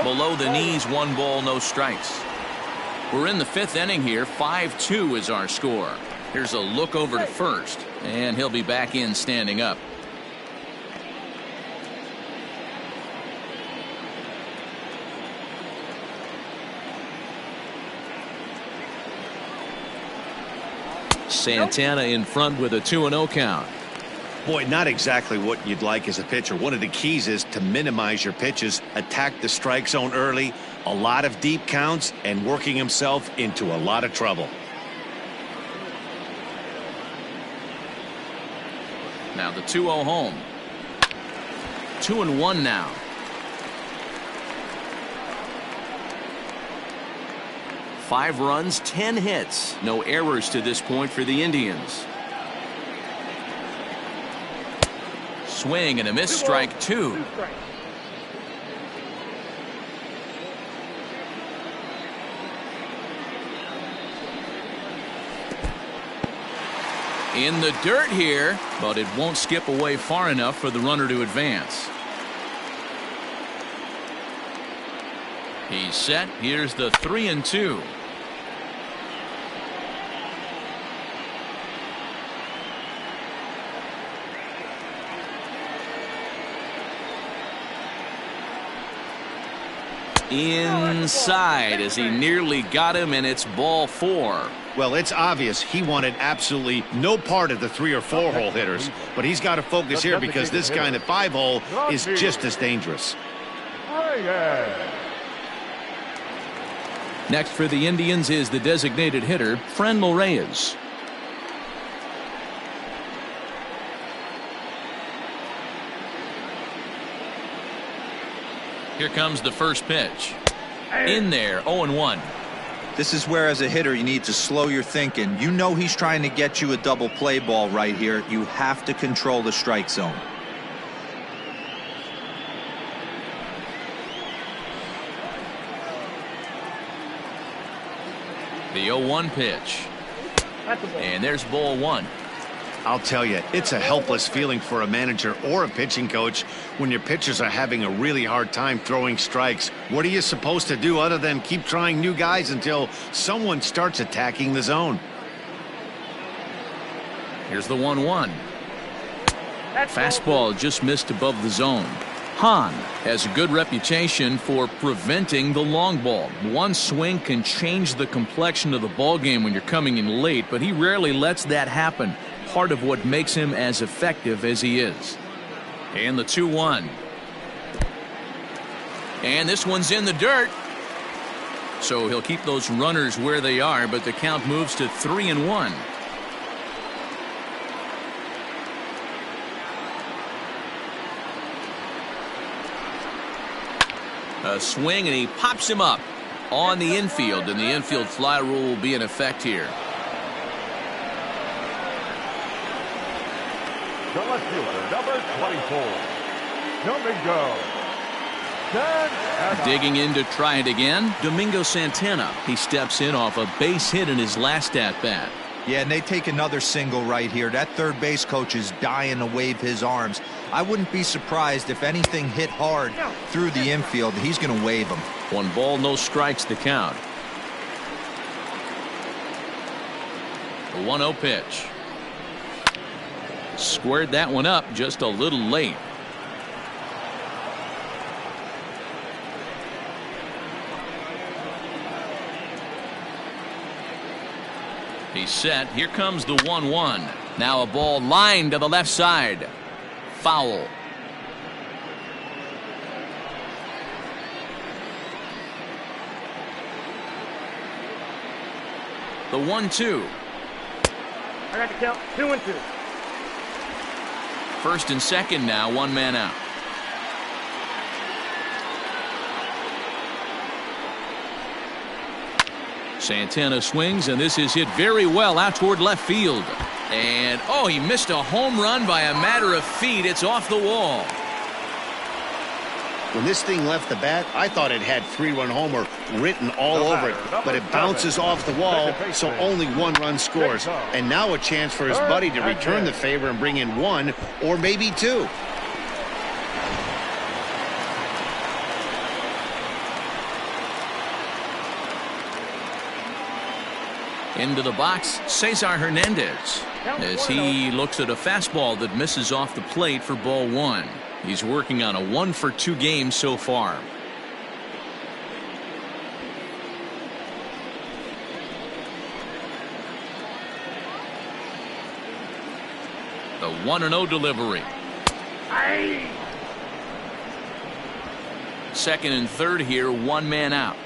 Below the knees, 1 ball, no strikes. We're in the 5th inning here. 5-2 is our score. Here's a look over to first, and he'll be back in standing up. Santana in front with a 2-0 count. Boy, not exactly what you'd like as a pitcher. One of the keys is to minimize your pitches, attack the strike zone early, a lot of deep counts, and working himself into a lot of trouble. Now the 2-0 home. 2-1 now. Five runs, 10 hits. No errors to this point for the Indians. Swing and a miss, strike two. In the dirt here, but it won't skip away far enough for the runner to advance. He's set. Here's the 3-2. Inside as he nearly got him, and it's ball 4. Well, it's obvious he wanted absolutely no part of the 3 or 4 hole hitters, but he's got to focus here because this kind of 5 hole is just as dangerous. Next for the Indians is the designated hitter, Franmil Reyes. Here comes the first pitch. In there, 0-1. This is where, as a hitter, you need to slow your thinking. You know he's trying to get you a double play ball right here. You have to control the strike zone. The 0-1 pitch. And there's ball 1. I'll tell you, it's a helpless feeling for a manager or a pitching coach when your pitchers are having a really hard time throwing strikes. What are you supposed to do other than keep trying new guys until someone starts attacking the zone? Here's the 1-1. Fastball just missed above the zone. Hahn has a good reputation for preventing the long ball. One swing can change the complexion of the ball game when you're coming in late, but he rarely lets that happen. Part of what makes him as effective as he is. And the 2-1. And this one's in the dirt. So he'll keep those runners where they are, but the count moves to 3-1. A swing, and he pops him up on the infield, and the infield fly rule will be in effect here. The left fielder, number 24, Domingo Santana. Digging in to try it again, Domingo Santana. He steps in off a base hit in his last at-bat. Yeah, and they take another single right here. That third base coach is dying to wave his arms. I wouldn't be surprised if anything hit hard through the infield. He's going to wave them. 1 ball, no strikes the count. The 1-0 pitch. Squared that one up just a little late. He's set. Here comes the 1-1. Now a ball lined to the left side. Foul. The 1-2. I got the count. 2-2. First and second now, 1 man out. Santana swings, and this is hit very well out toward left field. And, oh, he missed a home run by a matter of feet. It's off the wall. When this thing left the bat, I thought it had 3-run homer written all over it, but it bounces off the wall, so only 1 run scores. And now a chance for his buddy to return the favor and bring in 1 or maybe 2. Into the box, Cesar Hernandez, as he looks at a fastball that misses off the plate for ball one. He's working on a 1-for-2 game so far. The 1-0 delivery. Second and third here, one man out.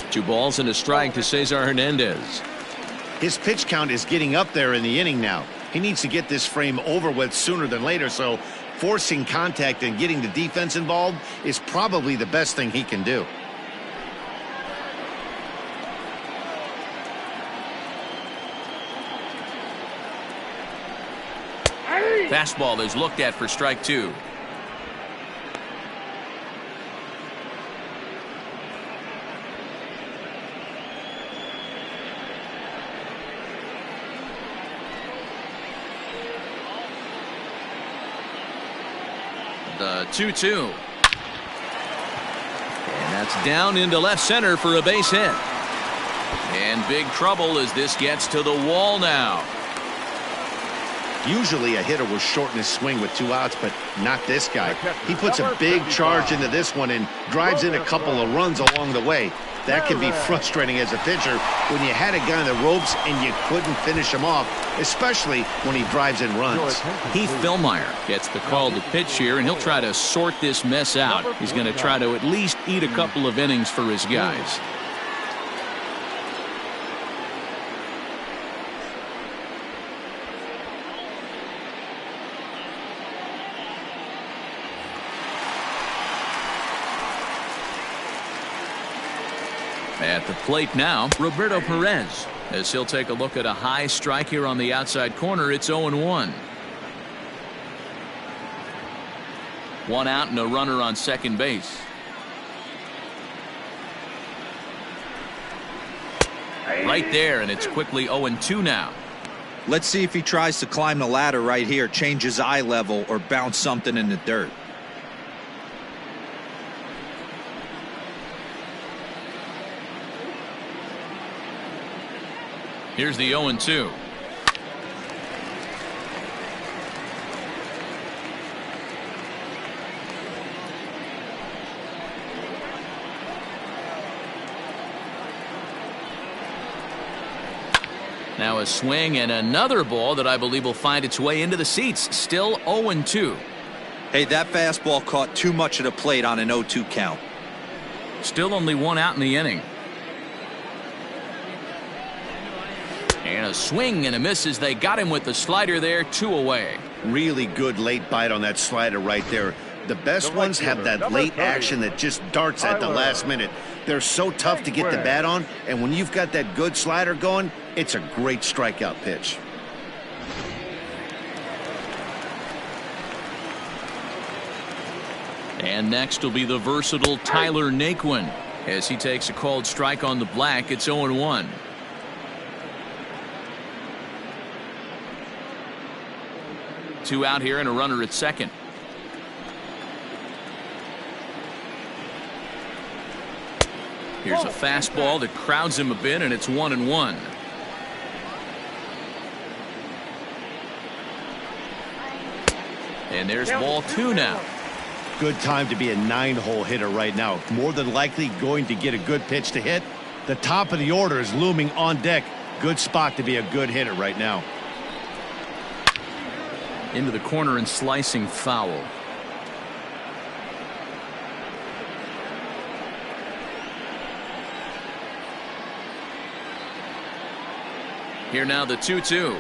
Two balls and a strike to Cesar Hernandez. His pitch count is getting up there in the inning now. He needs to get this frame over with sooner than later, so forcing contact and getting the defense involved is probably the best thing he can do. Fastball is looked at for strike two. The 2-2. And that's down into left center for a base hit. And big trouble as this gets to the wall now. Usually a hitter will shorten his swing with 2 outs, but not this guy. He puts a big charge into this one and drives in a couple of runs along the way. That can be frustrating as a pitcher when you had a guy on the ropes and you couldn't finish him off, especially when he drives in runs. Heath Fillmyer gets the call to pitch here, and he'll try to sort this mess out. He's going to try to at least eat a couple of innings for his guys. At the plate now, Roberto Perez, as he'll take a look at a high strike here on the outside corner. It's 0-1. One out and a runner on second base. Right there, and it's quickly 0-2 now. Let's see if he tries to climb the ladder right here, change his eye level, or bounce something in the dirt. Here's the 0-2. Now a swing and another ball that I believe will find its way into the seats. Still 0-2. Hey, that fastball caught too much of the plate on an 0-2 count. Still only one out in the inning. And a swing and a miss as they got him with the slider there, 2 away. Really good late bite on that slider right there. The best ones have that late action that just darts at the last minute. They're so tough to get the bat on, and when you've got that good slider going, it's a great strikeout pitch. And next will be the versatile Tyler Naquin as he takes a called strike on the black. It's 0-1. Two out here and a runner at second. Here's a fastball that crowds him a bit, and it's 1-1. And there's ball 2 now. Good time to be a 9-hole hitter right now. More than likely going to get a good pitch to hit. The top of the order is looming on deck. Good spot to be a good hitter right now. Into the corner and slicing foul. Here now the 2-2.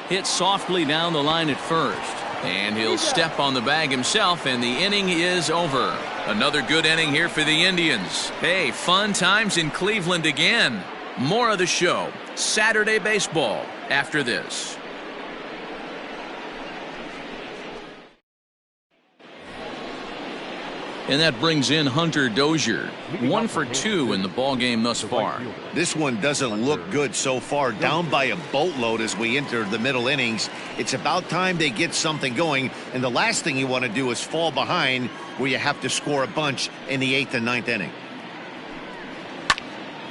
Hit softly down the line at first. And he'll step on the bag himself, and the inning is over. Another good inning here for the Indians. Hey, fun times in Cleveland again. More of the show, Saturday Baseball, after this. And that brings in Hunter Dozier. 1 for 2 in the ball game thus far. This one doesn't look good so far. Down by a boatload as we enter the middle innings. It's about time they get something going. And the last thing you want to do is fall behind where you have to score a bunch in the 8th and 9th inning.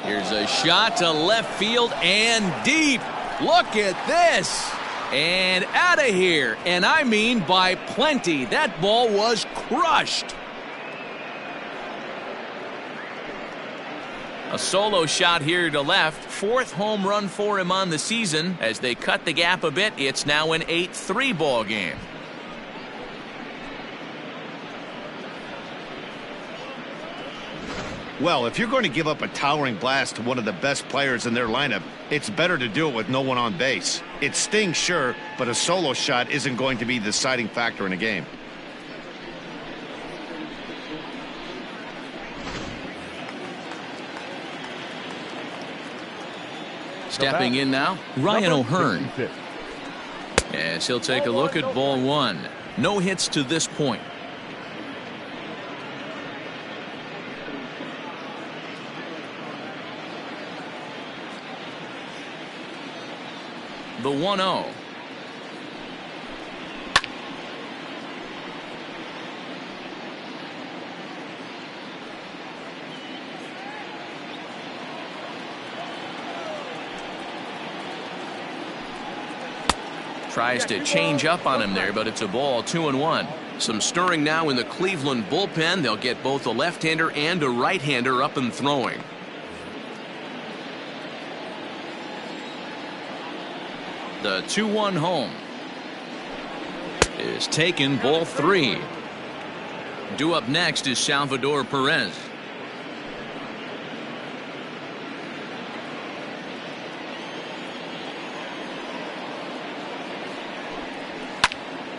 Here's a shot to left field and deep. Look at this. And out of here. And I mean by plenty. That ball was crushed. A solo shot here to left. 4th home run for him on the season. As they cut the gap a bit, it's now an 8-3 ball game. Well, if you're going to give up a towering blast to one of the best players in their lineup, it's better to do it with no one on base. It stings, sure, but a solo shot isn't going to be the deciding factor in a game. Stepping in now, Ryan O'Hearn. As he'll take a look at ball 1. No hits to this point. The 1-0. Tries to change up on him there, but it's a ball. 2-1. Some stirring now in the Cleveland bullpen. They'll get both a left-hander and a right-hander up and throwing. The 2-1 home is taken, ball 3. Due up next is Salvador Perez.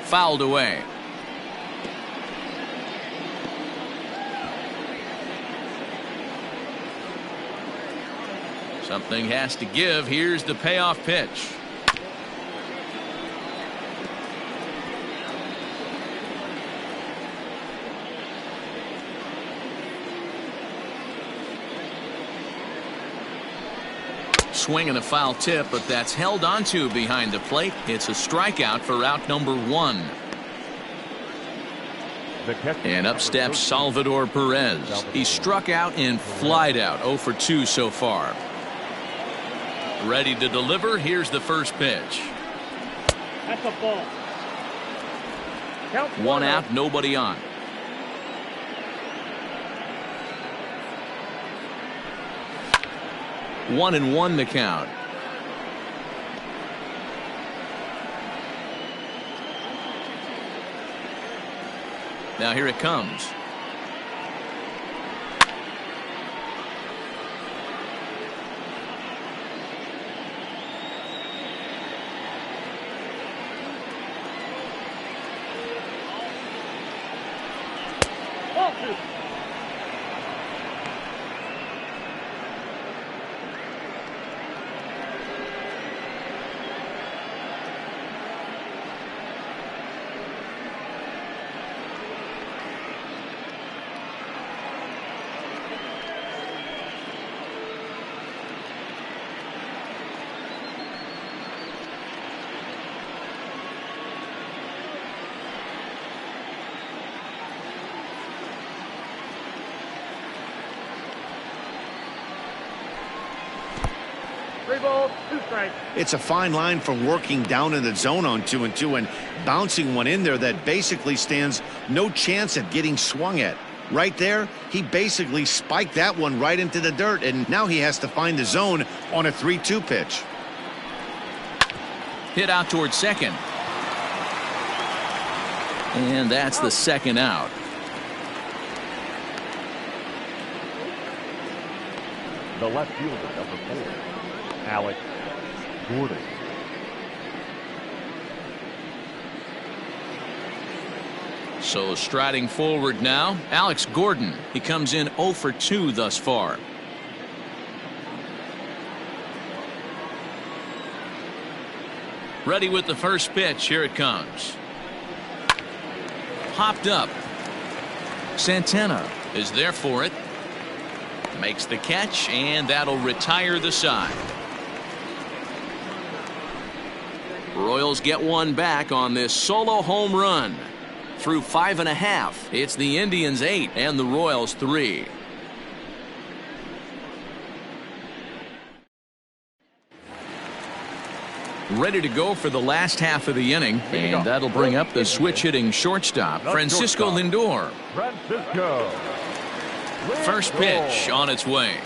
Fouled away. Something has to give. Here's the payoff pitch. Swing and a foul tip, but that's held onto behind the plate. It's a strikeout for out number 1. And up steps Salvador Perez. He struck out and flied out. 0 for 2 so far. Ready to deliver. Here's the first pitch. That's a ball. Count 1 out, nobody on. One and 1 the count. Now here it comes. Ball 2. It's a fine line from working down in the zone on 2-2 and bouncing one in there that basically stands no chance at getting swung at. Right there, he basically spiked that one right into the dirt, and now he has to find the zone on a 3-2 pitch. Hit out towards second. And that's the second out. The left fielder, number 4, Alex Gordon. So striding forward now, Alex Gordon. He comes in 0 for 2 thus far. Ready with the first pitch. Here it comes. Popped up. Santana is there for it. Makes the catch, and that'll retire the side. Royals get one back on this solo home run. Through 5.5, it's the Indians 8 and the Royals 3. Ready to go for the last half of the inning, and that'll bring up the switch-hitting shortstop, Francisco Lindor. First pitch on its way.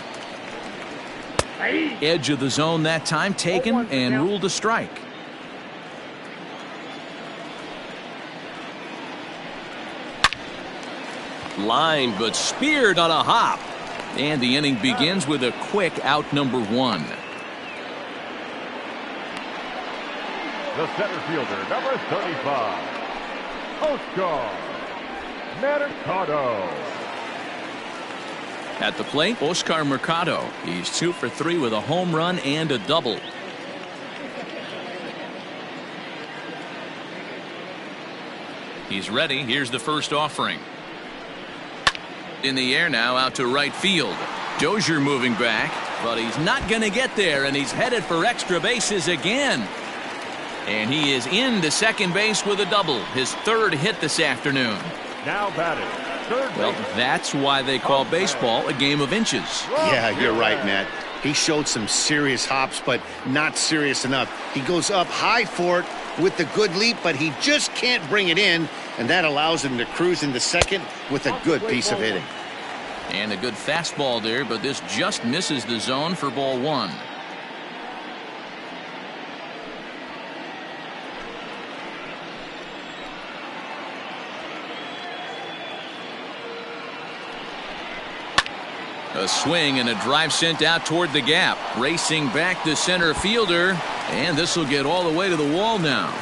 Edge of the zone that time taken and ruled a strike. Line but speared on a hop. And the inning begins with a quick out number 1. The center fielder, number 35, Oscar Mercado. At the plate, Oscar Mercado. He's 2 for 3 with a home run and a double. He's ready. Here's the first offering. In the air now, out to right field. Dozier moving back, but he's not going to get there, and he's headed for extra bases again. And he is into second base with a double, his 3rd hit this afternoon. Now batting, third base. Well, that's why they call baseball a game of inches. Yeah, you're right, Matt. He showed some serious hops, but not serious enough. He goes up high for it with the good leap, but he just can't bring it in, and that allows him to cruise into second with a good piece of hitting. And a good fastball there, but this just misses the zone for ball 1. A swing and a drive sent out toward the gap. Racing back to center fielder, and this will get all the way to the wall now.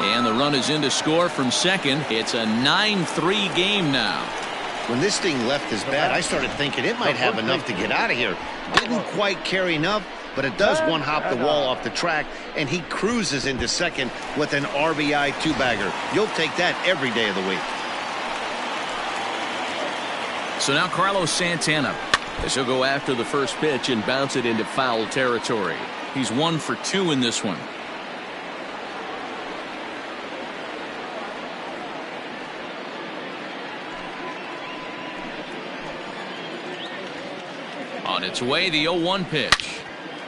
And the run is in to score from second. It's a 9-3 game now. When this thing left his bat, I started thinking it might have enough to get out of here. Didn't quite carry enough, but it does one hop the wall off the track, and he cruises into second with an RBI 2-bagger. You'll take that every day of the week. So now Carlos Santana, as he'll go after the first pitch and bounce it into foul territory. He's 1 for 2 in this one. On its way, the 0-1 pitch.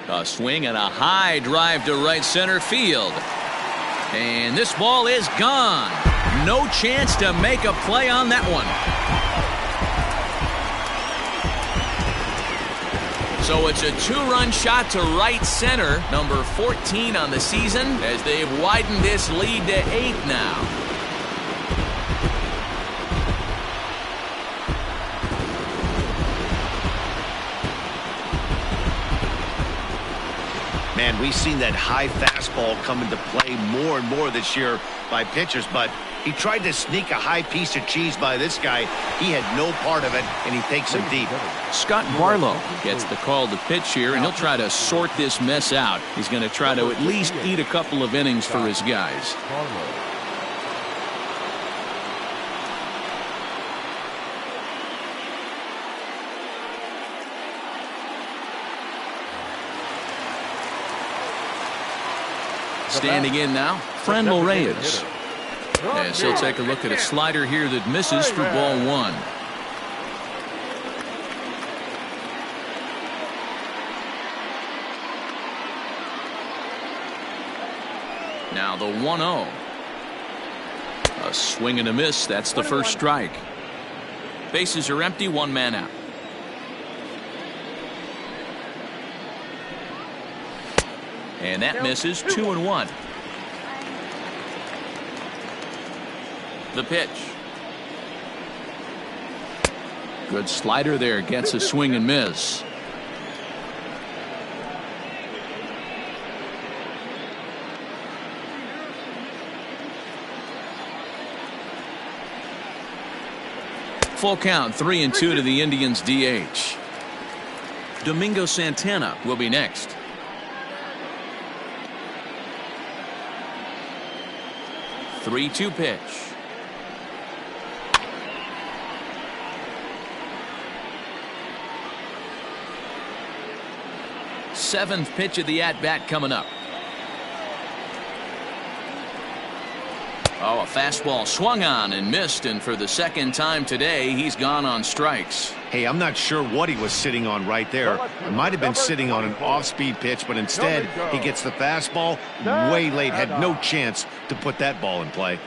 A swing and a high drive to right center field. And this ball is gone. No chance to make a play on that one. So it's a 2-run shot to right center, number 14 on the season, as they've widened this lead to 8 now. Man, we've seen that high fastball come into play more and more this year by pitchers, but he tried to sneak a high piece of cheese by this guy. He had no part of it, and he takes him deep. Scott Barlow gets the call to pitch here, and he'll try to sort this mess out. He's going to try to at least eat a couple of innings for his guys. Standing in now, Franmil Reyes. As he'll take a look at a slider here that misses for ball 1. Now the 1-0. A swing and a miss. That's the first strike. Bases are empty, 1 man out. And that misses. 2-1. The pitch. Good slider there. Gets a swing and miss. Full count, 3-2 to the Indians DH. Domingo Santana will be next. The 3-2 pitch. 7th pitch of the at-bat coming up. Oh, a fastball swung on and missed, and for the second time today, he's gone on strikes. Hey, I'm not sure what he was sitting on right there. It might have been sitting on an off-speed pitch, but instead he gets the fastball way late, had no chance to put that ball in play.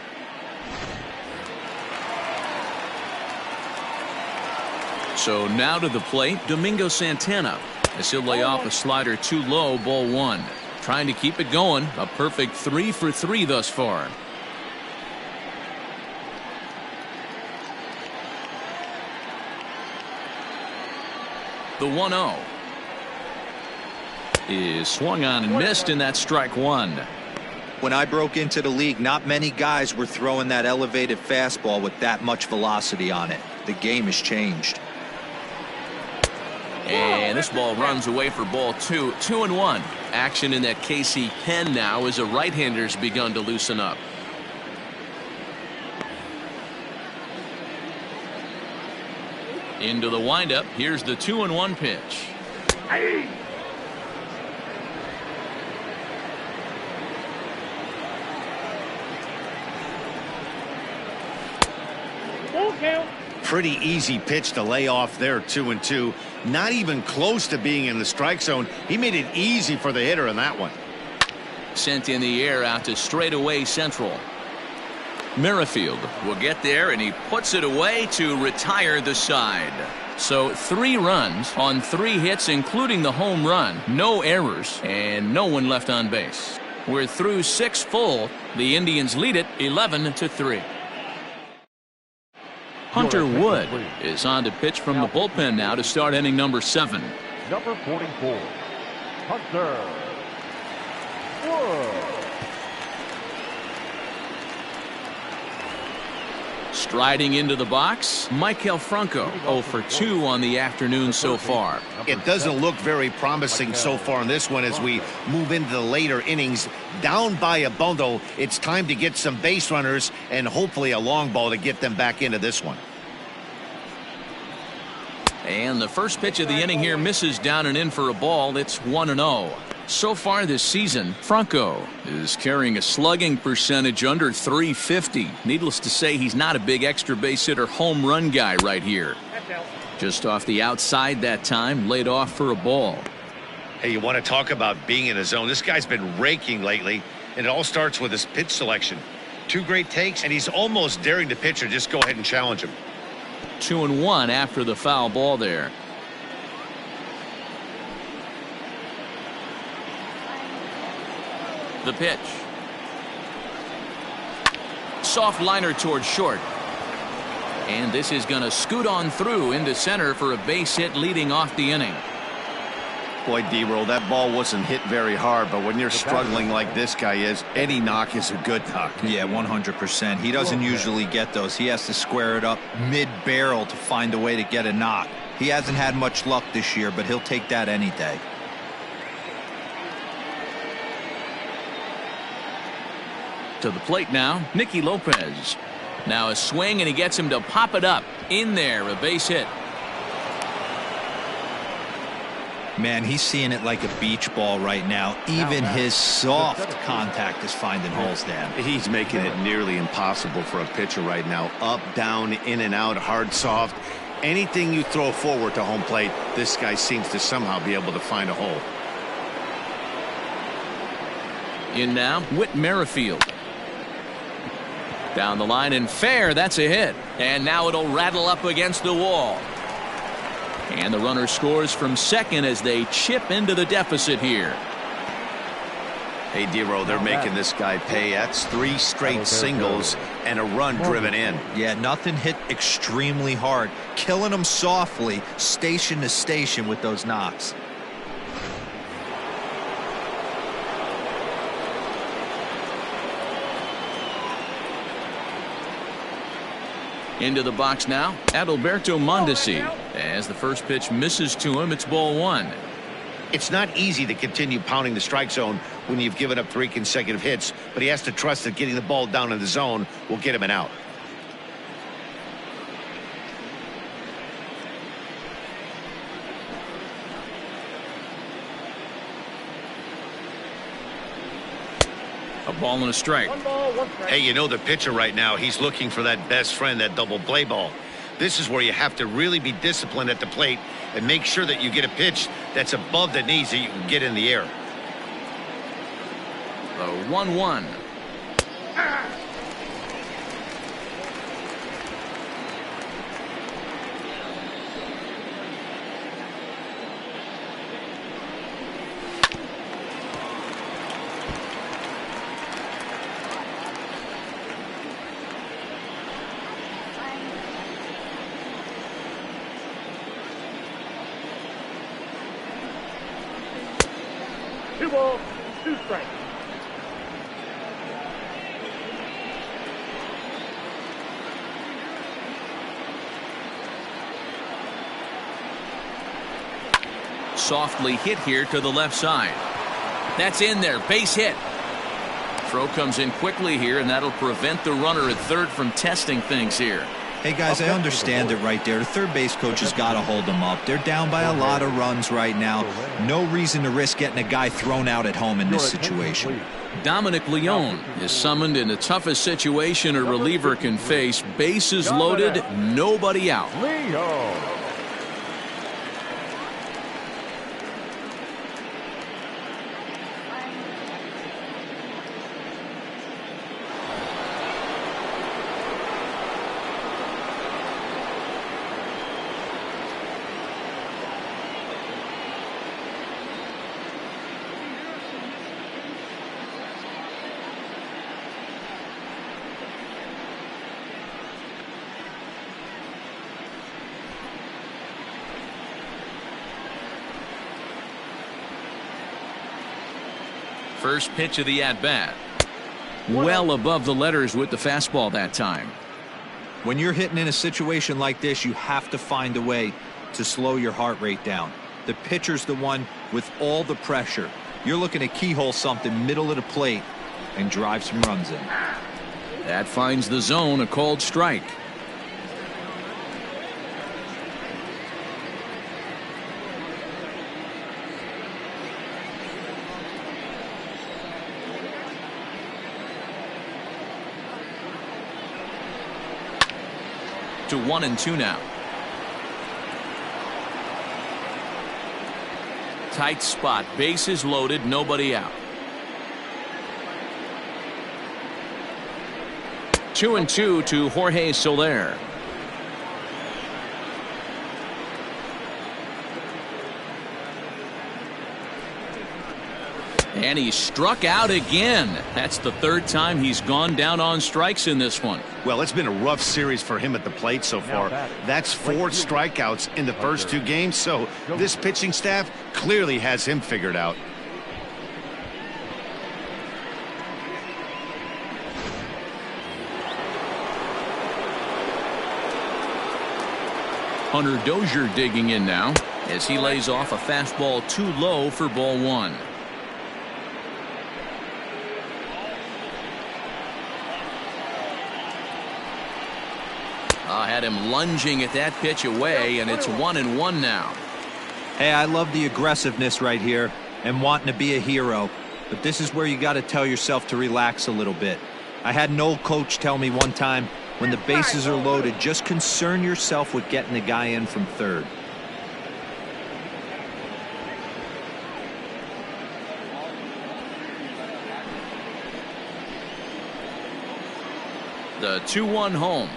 So now to the plate, Domingo Santana, as he'll lay off a slider too low, ball 1. Trying to keep it going, a perfect 3 for 3 thus far. The 1-0 is swung on and missed, and that's strike 1. When I broke into the league, not many guys were throwing that elevated fastball with that much velocity on it. The game has changed. And this ball runs away for ball 2. 2-1. Action in that KC pen now as a right-hander's begun to loosen up. Into the windup. Here's the 2-1 pitch. Full count. Pretty easy pitch to lay off there, 2-2. Not even close to being in the strike zone. He made it easy for the hitter in that one. Sent in the air out to straightaway central. Merrifield will get there, and he puts it away to retire the side. So 3 runs on 3 hits, including the home run. No errors, and no one left on base. We're through 6 full. The Indians lead it 11-3. Hunter Wood is on to pitch from the bullpen now to start inning number 7. Number 44, Hunter Wood. Striding into the box, Maikel Franco, 0 for 2 on the afternoon so far. It doesn't look very promising so far in this one as we move into the later innings. Down by a bundle, it's time to get some base runners and hopefully a long ball to get them back into this one. And the first pitch of the inning here misses down and in for a ball. It's 1-0. So far this season, Franco is carrying a slugging percentage under .350. Needless to say, he's not a big extra base hitter home run guy right here. Just off the outside that time, laid off for a ball. Hey, you want to talk about being in a zone? This guy's been raking lately, and it all starts with his pitch selection. 2 great takes, and he's almost daring the pitcher just go ahead and challenge him. 2-1 after the foul ball there. The pitch. Soft liner towards short. And this is going to scoot on through into center for a base hit leading off the inning. Boy, D-Roll, that ball wasn't hit very hard, but when you're struggling like this guy is, any knock is a good knock. Yeah, 100%. He doesn't usually get those. He has to square it up mid-barrel to find a way to get a knock. He hasn't had much luck this year, but he'll take that any day. To the plate now, Nicky Lopez. Now a swing, and he gets him to pop it up. In there, a base hit. Man, he's seeing it like a beach ball right now. Even his soft contact is finding holes, Dan. He's making it nearly impossible for a pitcher right now. Up, down, in and out, hard, soft. Anything you throw forward to home plate, this guy seems to somehow be able to find a hole. In now, Whit Merrifield. Down the line and fair, that's a hit. And now it'll rattle up against the wall. And the runner scores from second as they chip into the deficit here. Hey, D-Roll, they're making this guy pay. That's 3 straight singles and a run driven in. Yeah, nothing hit extremely hard. Killing them softly, station to station with those knocks. Into the box now, Adalberto Mondesi. As the first pitch misses to him, it's ball 1. It's not easy to continue pounding the strike zone when you've given up 3 consecutive hits, but he has to trust that getting the ball down in the zone will get him an out. A ball and a strike. 1 ball, 1 strike. Hey, you know the pitcher right now, he's looking for that best friend, that double play ball. This is where you have to really be disciplined at the plate and make sure that you get a pitch that's above the knees that you can get in the air. The 1-1. Two balls, 2 strikes. Softly hit here to the left side. That's in there. Base hit. Throw comes in quickly here, and that'll prevent the runner at third from testing things here. Hey, guys, I understand it right there. The third base coach has got to hold them up. They're down by a lot of runs right now. No reason to risk getting a guy thrown out at home in this situation. Dominic Leone is summoned in the toughest situation a reliever can face. Bases loaded, nobody out. Leo. First pitch of the at-bat. Well above the letters with the fastball that time. When you're hitting in a situation like this, you have to find a way to slow your heart rate down. The pitcher's the one with all the pressure. You're looking to keyhole something middle of the plate and drive some runs in. That finds the zone, a called strike. To 1-2 now. Tight spot, bases loaded, nobody out. 2-2 to Jorge Soler. And he struck out again. That's the third time he's gone down on strikes in this one. Well, it's been a rough series for him at the plate so far. That's 4 strikeouts in the first 2 games, so this pitching staff clearly has him figured out. Hunter Dozier digging in now as he lays off a fastball too low for ball 1. Had him lunging at that pitch away, and it's 1-1 now. Hey, I love the aggressiveness right here and wanting to be a hero, but this is where you got to tell yourself to relax a little bit. I had an old coach tell me one time, when the bases are loaded, just concern yourself with getting the guy in from third. The 2-1 home.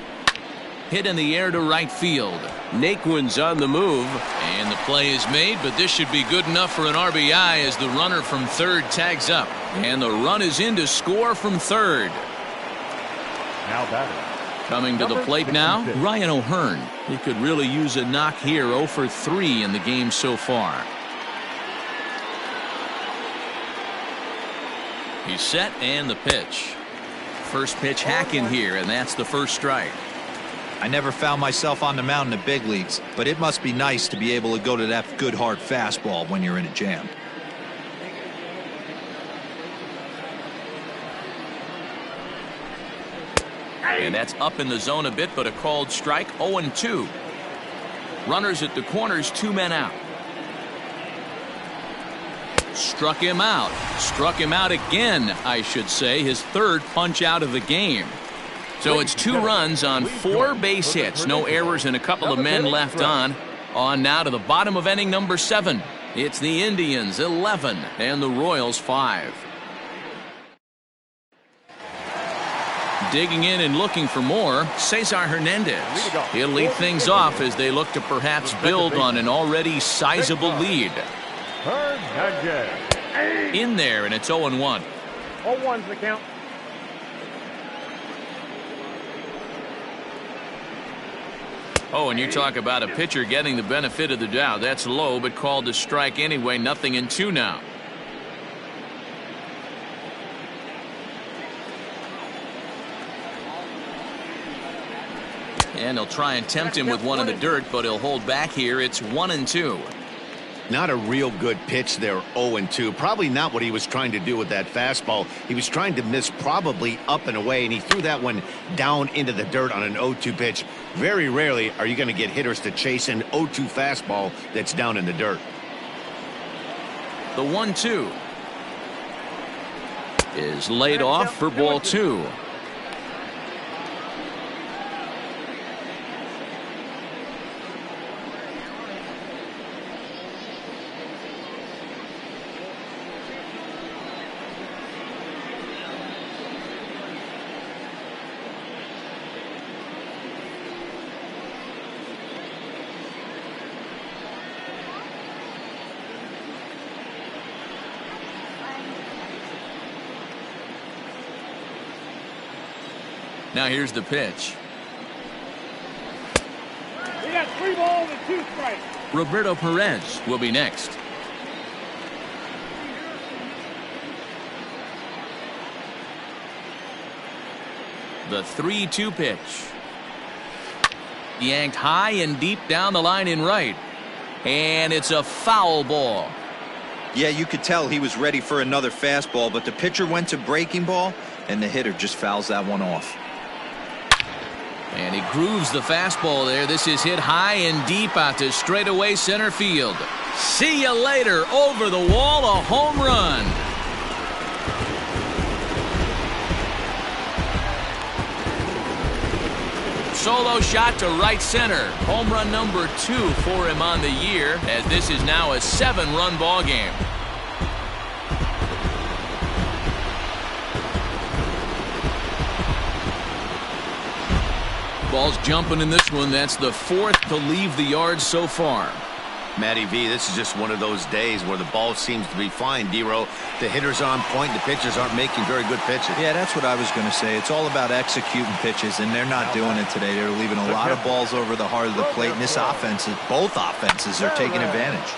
Hit in the air to right field. Naquin's on the move, and the play is made, but this should be good enough for an RBI as the runner from third tags up. And the run is in to score from third. Now batting. Coming to the plate now, Ryan O'Hearn. He could really use a knock here. 0 for 3 in the game so far. He's set, and the pitch. First pitch hacking here, and that's the first strike. I never found myself on the mound in the big leagues, but it must be nice to be able to go to that good hard fastball when you're in a jam. And that's up in the zone a bit, but a called strike. 0-2. Runners at the corners, 2 men out. Struck him out. Struck him out again, I should say. His third punch out of the game. So it's 2 runs on 4 base hits. No errors and a couple of men left on. On now to the bottom of inning number 7. It's the Indians 11 and the Royals 5. Digging in and looking for more, Cesar Hernandez. He'll lead things off as they look to perhaps build on an already sizable lead. Hernandez. In there, and it's 0-1. 0-1's the count. Oh, and you talk about a pitcher getting the benefit of the doubt. That's low, but called a strike anyway. 0-2 now. And he'll try and tempt him with one in the dirt, but he'll hold back here. It's 1-2. Not a real good pitch there, 0-2. Probably not what he was trying to do with that fastball. He was trying to miss probably up and away, and he threw that one down into the dirt on an 0-2 pitch. Very rarely are you going to get hitters to chase an 0-2 fastball that's down in the dirt. The 1-2 is laid off for ball 2. Now here's the pitch. We got 3 balls and 2 strikes. Roberto Perez will be next. The 3-2 pitch. Yanked high and deep down the line in right. And it's a foul ball. Yeah, you could tell he was ready for another fastball, but the pitcher went to breaking ball, and the hitter just fouls that one off. And he grooves the fastball there. This is hit high and deep out to straightaway center field. See you later. Over the wall, a home run. Solo shot to right center. Home run number 2 for him on the year, as this is now a 7-run ball game. Ball's jumping in this one. That's the 4th to leave the yard so far. Matty V, this is just one of those days where the ball seems to be flying, D-Row. The hitters are on point. The pitchers aren't making very good pitches. Yeah, that's what I was going to say. It's all about executing pitches, and they're not doing it today. They're leaving a lot of balls over the heart of the plate, and this offense, both offenses are taking advantage.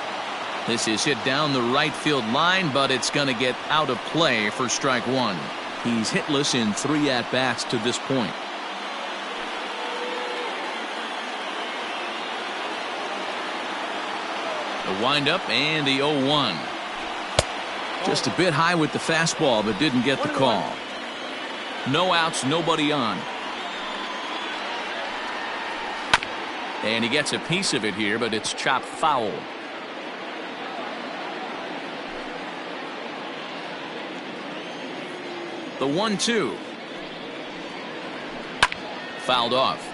This is hit down the right field line, but it's going to get out of play for strike 1. He's hitless in 3 at-bats to this point. The windup and the 0-1. Just a bit high with the fastball, but didn't get the call. No outs, nobody on. And he gets a piece of it here, but it's chopped foul. The 1-2. Fouled off.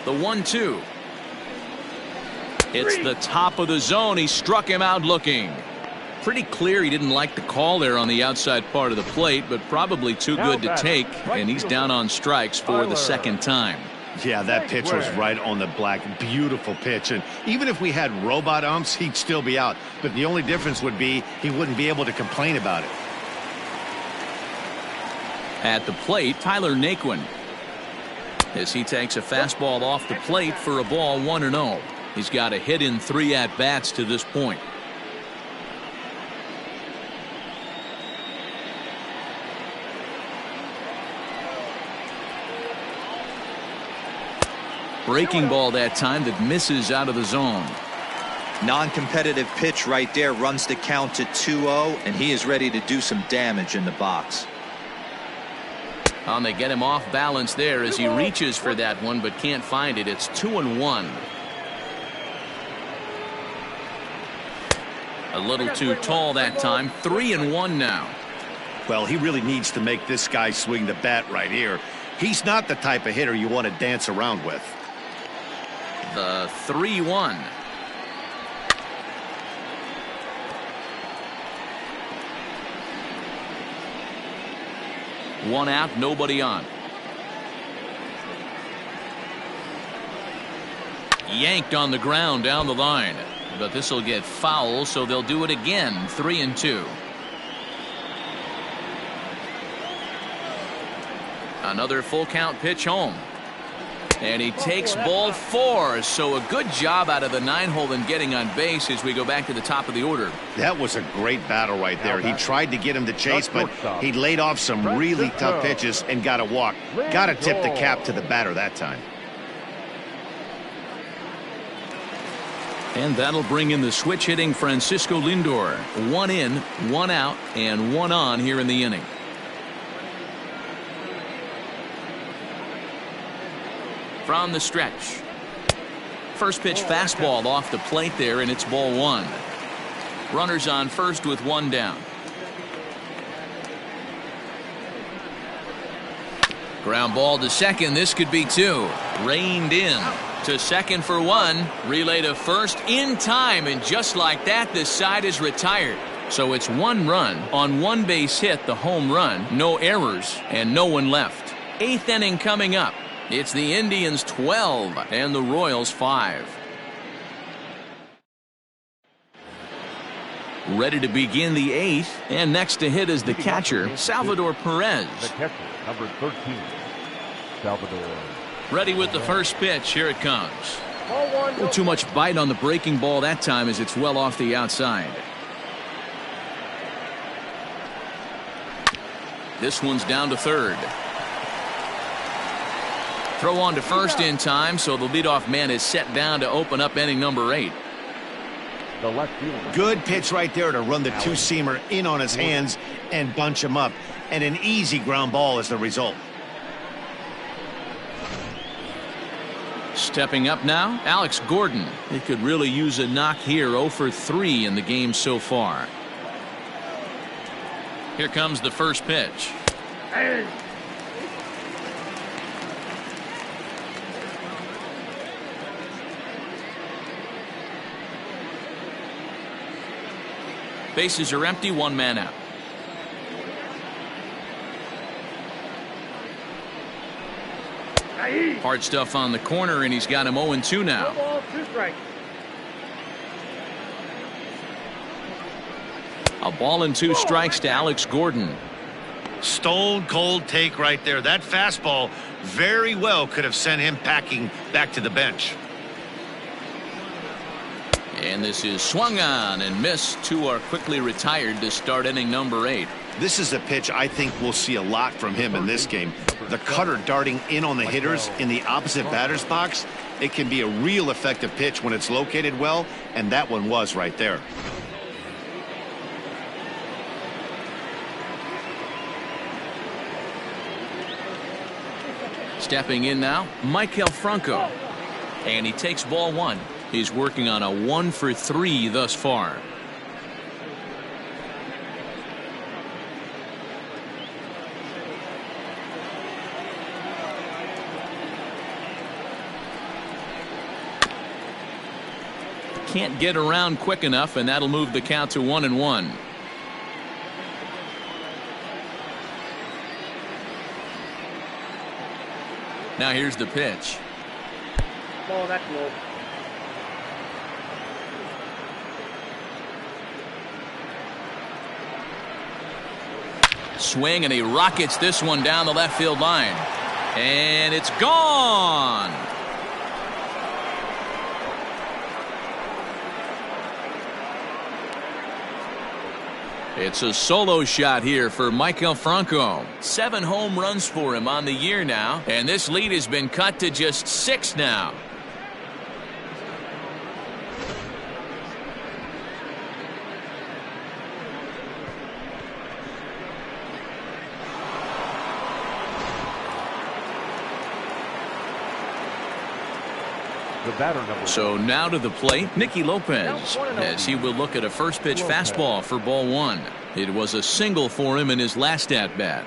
The 1-2. It's the top of the zone. He struck him out looking. Pretty clear he didn't like the call there on the outside part of the plate, but probably too good to take, and he's down on strikes for the 2nd time. Yeah, that pitch was right on the black. Beautiful pitch. And even if we had robot umps, he'd still be out. But the only difference would be he wouldn't be able to complain about it. At the plate, Tyler Naquin, as he takes a fastball off the plate for a ball, 1-0. He's got a hit in 3 at-bats to this point. Breaking ball that time that misses out of the zone. Non-competitive pitch right there, runs the count to 2-0, and he is ready to do some damage in the box. They get him off balance there as he reaches for that one but can't find it. It's 2-1. A little too tall that time. 3-1 now. Well, he really needs to make this guy swing the bat right here. He's not the type of hitter you want to dance around with. The 3-1. One out, nobody on. Yanked on the ground down the line. But this will get foul, so they'll do it again. 3-2. Another full count pitch home. And he takes ball 4. So a good job out of the 9-hole in getting on base as we go back to the top of the order. That was a great battle right there. He tried to get him to chase, but he laid off some really tough pitches and got a walk. Got to tip the cap to the batter that time. And that'll bring in the switch hitting Francisco Lindor. 1 in, 1 out, and 1 on here in the inning. From the stretch. First pitch fastball off the plate there, and it's ball 1. Runners on first with 1 down. Ground ball to second. This could be 2. Reined in. To second for 1. Relay to first in time, and just like that, this side is retired. So it's 1 run on 1 base hit, the home run, no errors, and no one left. 8th inning coming up. It's the Indians 12 and the Royals 5. Ready to begin the 8th, and next to hit is the catcher, Salvador Perez. The catcher, number 13, Salvador. Ready with the first pitch. Here it comes. Too much bite on the breaking ball that time as it's well off the outside. This one's down to third. Throw on to first in time, so the leadoff man is set down to open up inning number 8. The left fielder. Good pitch right there to run the 2-seamer in on his hands and bunch him up. And an easy ground ball is the result. Stepping up now, Alex Gordon. He could really use a knock here. 0 for 3 in the game so far. Here comes the first pitch. Bases are empty, 1 man out. Hard stuff on the corner, and he's got him 0-2 now. Ball, 2 strikes. A ball and 2 strikes to Alex Gordon. Stone cold take right there. That fastball very well could have sent him packing back to the bench. And this is swung on and missed. 2 are quickly retired to start inning number 8. This is a pitch I think we'll see a lot from him in this game. The cutter darting in on the hitters in the opposite batter's box. It can be a real effective pitch when it's located well, and that one was right there. Stepping in now, Maikel Franco. And he takes ball 1. He's working on a 1 for 3 thus far. Can't get around quick enough, and that'll move the count to 1-1. Now here's the pitch. Ball, that's low. Swing, and he rockets this one down the left field line. And it's gone. It's a solo shot here for Maikel Franco. 7 home runs for him on the year now, and this lead has been cut to just 6 now. The batter, number So now to the plate, Nicky Lopez, as he will look at a first pitch fastball for ball one. It was a single for him in his last at bat.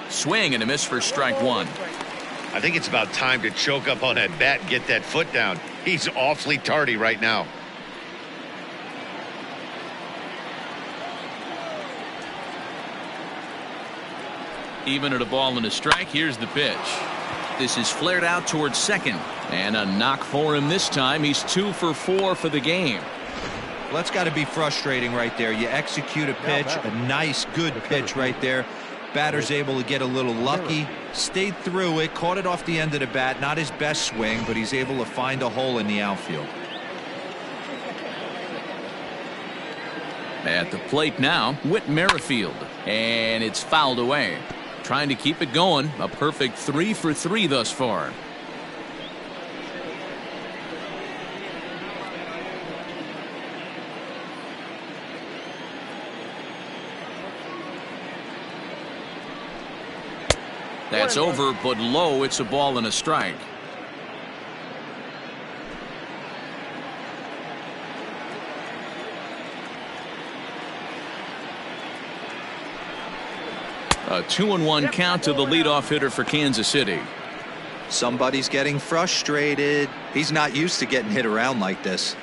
Swing and a miss for strike one. I think it's about time to choke up on that bat and get that foot down. He's awfully tardy right now. Even at a ball and a strike, here's the pitch. This is flared out towards second. And a knock for him this time. He's 2 for 4 for the game. Well, that's got to be frustrating right there. You execute a pitch, a nice, good pitch right there. Batter's able to get a little lucky, stayed through it, caught it off the end of the bat. Not his best swing, but he's able to find a hole in the outfield. At the plate now, Whit Merrifield. And it's fouled away. Trying to keep it going. A perfect 3 for 3 thus far. That's over, but low. It's a ball and a strike. A 2-1 count to the leadoff hitter for Kansas City. Somebody's getting frustrated. He's not used to getting hit around like this.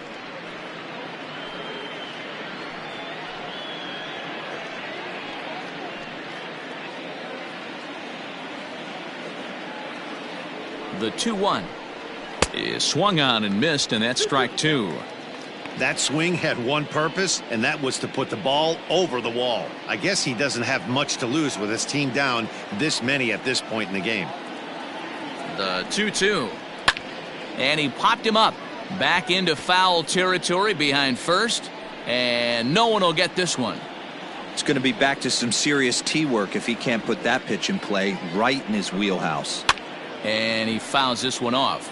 The 2-1 is swung on and missed, and that's strike two. That swing had one purpose, and that was to put the ball over the wall. I guess he doesn't have much to lose with his team down this many at this point in the game. The 2-2. And he popped him up. Back into foul territory behind first. And no one will get this one. It's going to be back to some serious tee work if he can't put that pitch in play right in his wheelhouse. And he fouls this one off.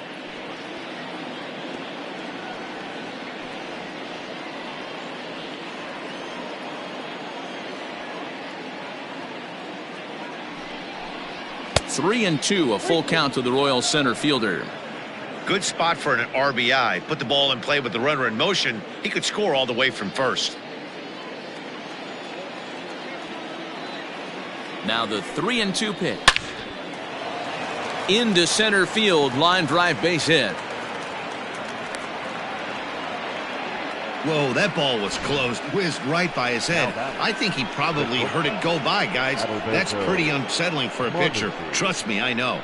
Three and two, a full count to the Royals center fielder. Good spot for an RBI. Put the ball in play with the runner in motion. He could score all the way from first. Now the 3-2 pitch. Into center field, line drive, base hit. Whoa, that ball was close. Whizzed right by his head. I think he probably heard it go by, guys. That's pretty unsettling for a pitcher. Trust me, I know.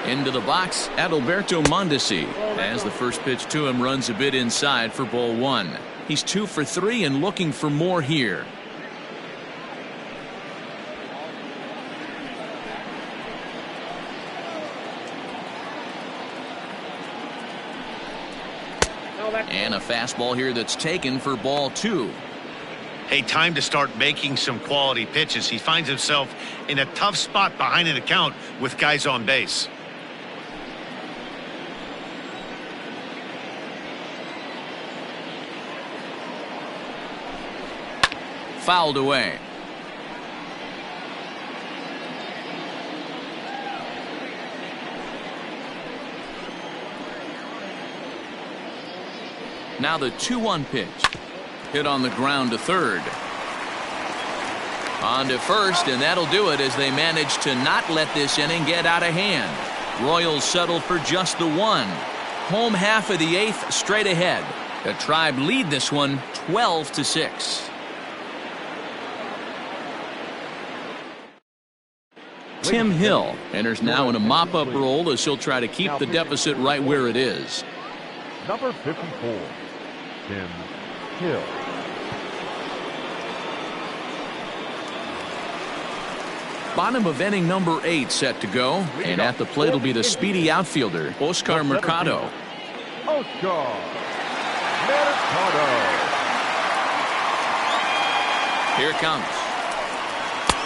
Into the box, Adalberto Mondesi, as the first pitch to him runs a bit inside for ball one. He's 2 for 3 and looking for more here. And a fastball here that's taken for ball two. Hey, time to start making some quality pitches. He finds himself in a tough spot behind an account with guys on base. Fouled away. Now the 2-1 pitch. Hit on the ground to third. On to first, and that'll do it as they manage to not let this inning get out of hand. Royals settle for just the one. Home half of the eighth straight ahead. The Tribe lead this one 12-6. Tim Hill enters now in a mop-up role as he'll try to keep the deficit right where it is. Number 54, Tim Hill. Bottom of inning number 8 set to go, and at the plate will be the speedy outfielder, Oscar Mercado. Oscar Mercado. Here it comes.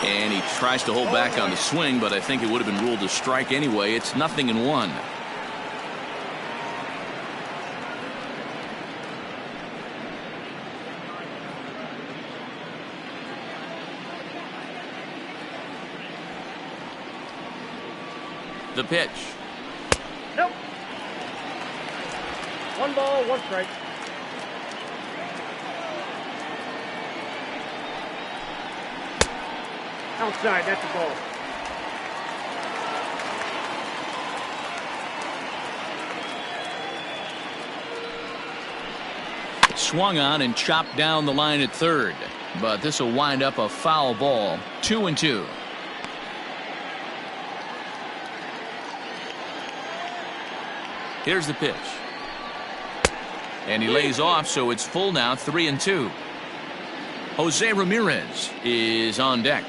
And he tries to hold back on the swing, but I think it would have been ruled a strike anyway. It's 0-1. The pitch. Nope. 1 ball, 1 strike. Outside, that's a ball. Swung on and chopped down the line at third, but this will wind up a foul ball. 2-2. Here's the pitch, and he lays off, so it's full now. 3-2. Jose Ramirez is on deck.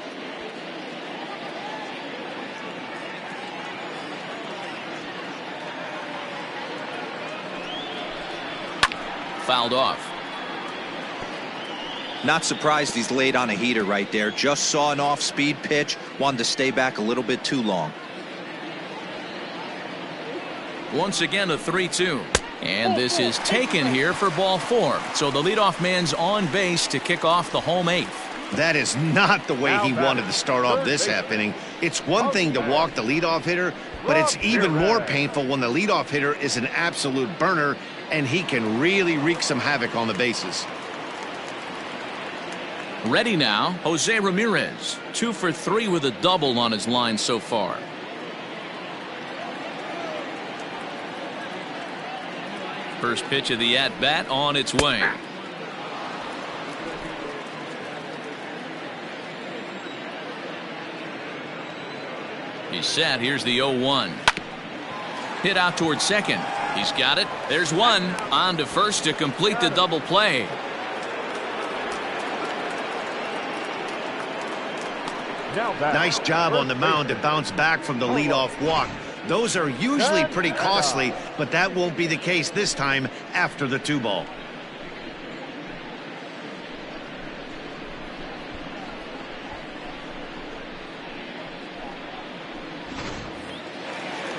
Fouled off. Not surprised he's laid on a heater right there. Just saw an off-speed pitch. Wanted to stay back a little bit too long. Once again, a 3-2. And this is taken here for ball 4. So the leadoff man's on base to kick off the home 8th. That is not the way he wanted to start off this half inning. It's one thing to walk the leadoff hitter, but it's even more painful when the leadoff hitter is an absolute burner and he can really wreak some havoc on the bases. Ready now, Jose Ramirez. 2 for 3 with a double on his line so far. First pitch of the at-bat on its way. He's set. Here's the 0-1. Hit out towards second. He's got it. There's one. On to first to complete the double play. Nice job on the mound to bounce back from the leadoff walk. Those are usually pretty costly, but that won't be the case this time after the 2-ball.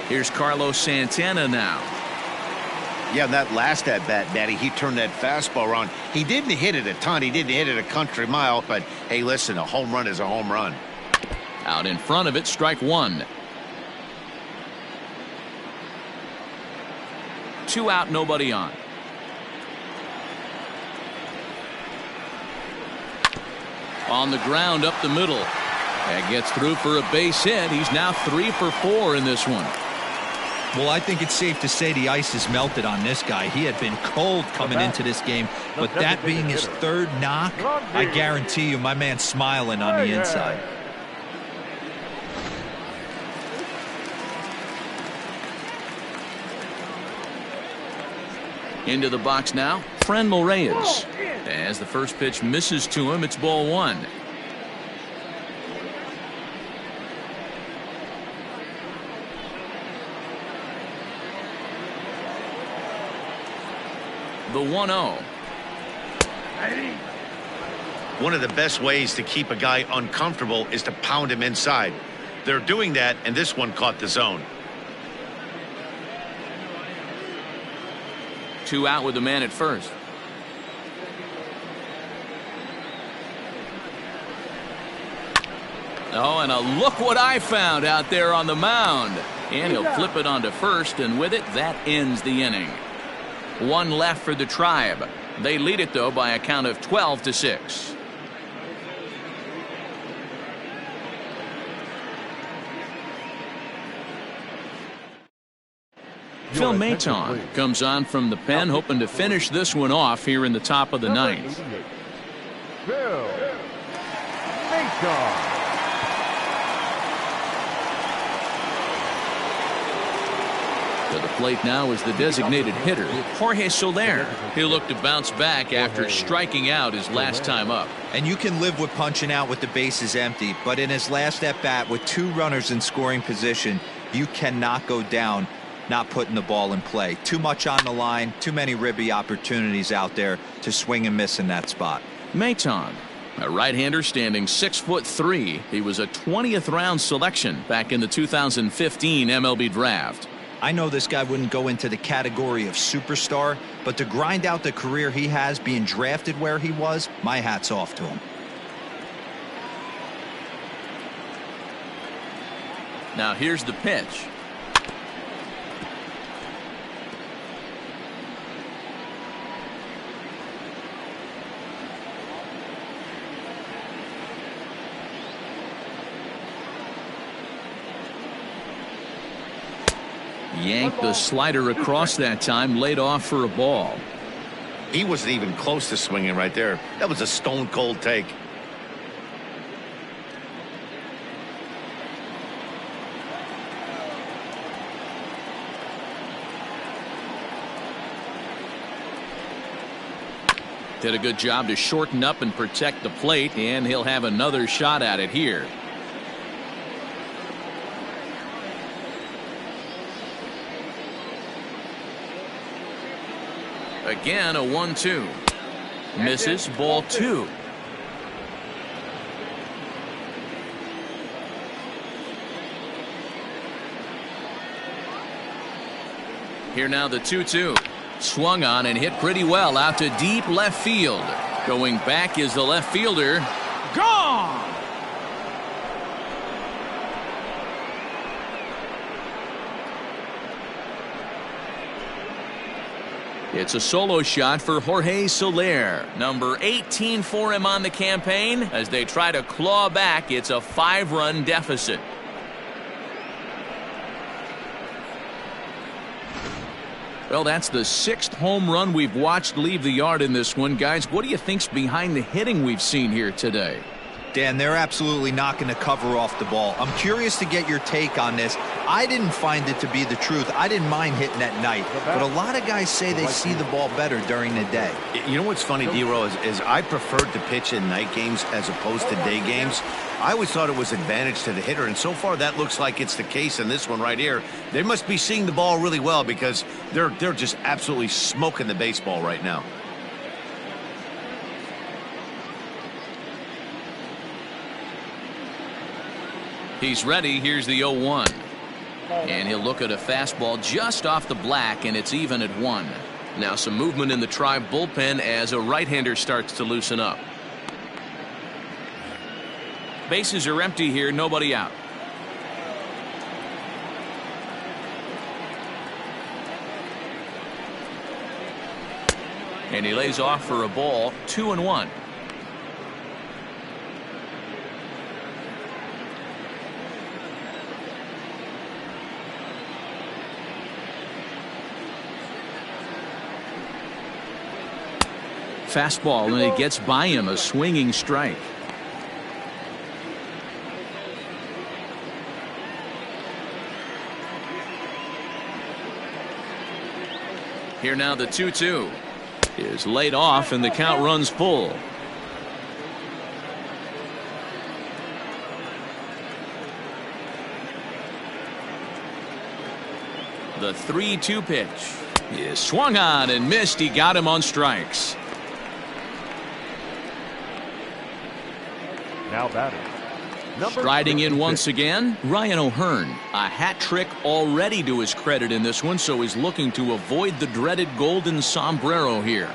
Here's Carlos Santana now. Yeah, that last at-bat, Daddy, he turned that fastball around. He didn't hit it a ton. He didn't hit it a country mile, but hey, listen, a home run is a home run. Out in front of it, strike 1. 2 out, nobody on. On the ground up the middle. That gets through for a base hit. He's now 3 for 4 in this one. Well, I think it's safe to say the ice has melted on this guy. He had been cold coming into this game, but that being his 3rd knock, I guarantee you my man's smiling on the inside. Into the box now, Franmil Reyes. As the first pitch misses to him, it's ball 1. The 1-0. One of the best ways to keep a guy uncomfortable is to pound him inside. They're doing that, and this one caught the zone. 2 out with the man at first. Oh, and a look what I found out there on the mound. And he'll flip it onto first, and with it, that ends the inning. 1 left for the Tribe. They lead it, though, by a count of 12-6. Phil Maton comes on from the pen, hoping to finish this one off here in the top of the 9th. Phil Maton. To the plate now is the designated hitter, Jorge Soler. He'll look to bounce back after striking out his last time up. And you can live with punching out with the bases empty, but in his last at-bat with 2 runners in scoring position, you cannot go down not putting the ball in play. Too much on the line, too many ribby opportunities out there to swing and miss in that spot. Maton, a right-hander standing 6'3". He was a 20th round selection back in the 2015 MLB draft. I know this guy wouldn't go into the category of superstar, but to grind out the career he has being drafted where he was, my hat's off to him. Now here's the pitch. Yanked the slider across that time, laid off for a ball. He wasn't even close to swinging right there. That was a stone cold take. Did a good job to shorten up and protect the plate, and he'll have another shot at it here. Again, a 1-2. Misses, ball 2. Here now the 2-2. Swung on and hit pretty well out to deep left field. Going back is the left fielder. Gone! It's a solo shot for Jorge Soler. Number 18 for him on the campaign. As they try to claw back, it's a 5-run deficit. Well, that's the 6th home run we've watched leave the yard in this one. Guys, what do you think's behind the hitting we've seen here today? Dan, they're absolutely not going to cover off the ball. I'm curious to get your take on this. I didn't find it to be the truth. I didn't mind hitting at night, but a lot of guys say they see the ball better during the day. You know what's funny, D-Row, is I preferred to pitch in night games as opposed to day games. I always thought it was advantage to the hitter, and so far that looks like it's the case in this one right here. They must be seeing the ball really well because they're just absolutely smoking the baseball right now. He's ready. Here's the 0-1. And he'll look at a fastball just off the black, and it's even at 1. Now some movement in the Tribe bullpen as a right-hander starts to loosen up. Bases are empty here, nobody out. And he lays off for a ball, 2-1. Fastball, and it gets by him, a swinging strike. Here now the 2-2 is laid off, and the count runs full. The 3-2 pitch is swung on and missed. He got him on strikes. Now batting. Striding in once again, Ryan O'Hearn. A hat trick already to his credit in this one, so he's looking to avoid the dreaded golden sombrero here.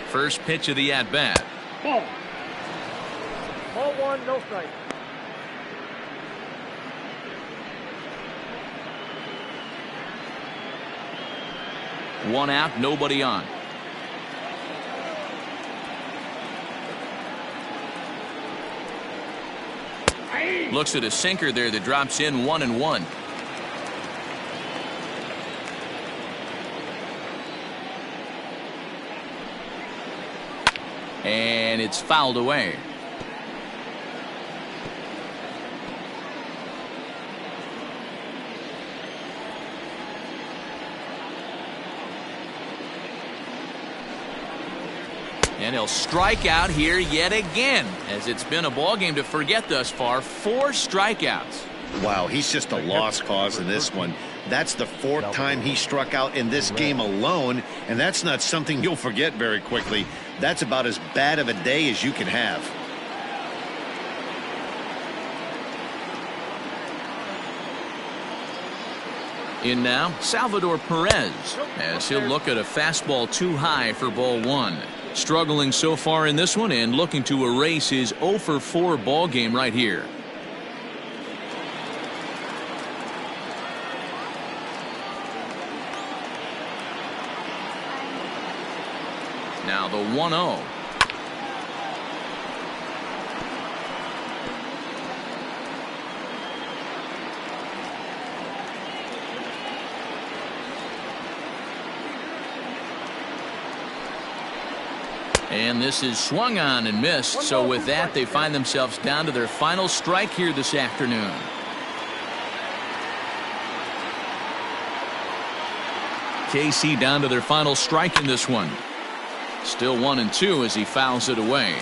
First pitch of the at-bat. Ball. Ball 1, no strike. One out, nobody on. Looks at a sinker there that drops in 1-1. And it's fouled away. And he'll strike out here yet again, as it's been a ball game to forget thus far. 4 strikeouts. Wow, he's just a lost cause in this one. That's the 4th time he struck out in this game alone, and that's not something you'll forget very quickly. That's about as bad of a day as you can have. In now, Salvador Perez, as he'll look at a fastball too high for ball 1. Struggling so far in this one and looking to erase his 0-for-4 ball game right here. Now the 1-0. And this is swung on and missed. So with that, they find themselves down to their final strike here this afternoon. KC down to their final strike in this one. Still 1-2 as he fouls it away.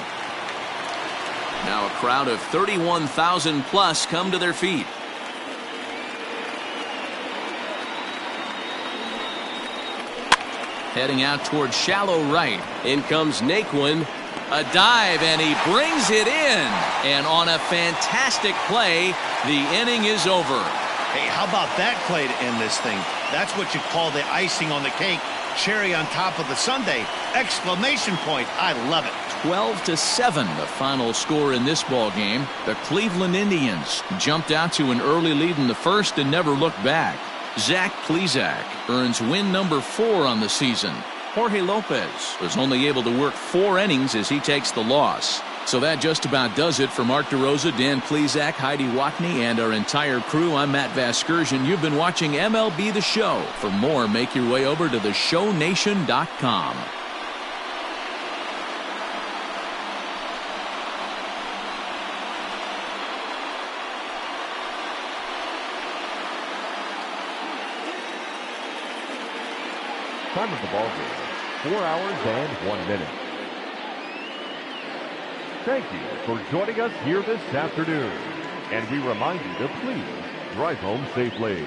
Now a crowd of 31,000 plus come to their feet. Heading out towards shallow right. In comes Naquin. A dive, and he brings it in. And on a fantastic play, the inning is over. Hey, how about that play to end this thing? That's what you call the icing on the cake. Cherry on top of the sundae. Exclamation point. I love it. 12-7, the final score in this ball game. The Cleveland Indians jumped out to an early lead in the first and never looked back. Zach Plesac earns win number 4 on the season. Jorge Lopez was only able to work 4 innings as he takes the loss. So that just about does it for Mark DeRosa, Dan Plesac, Heidi Watney, and our entire crew. I'm Matt Vasgersian. You've been watching MLB The Show. For more, make your way over to theshownation.com. Time of the ball game, 4 hours and 1 minute. Thank you for joining us here this afternoon. And we remind you to please drive home safely.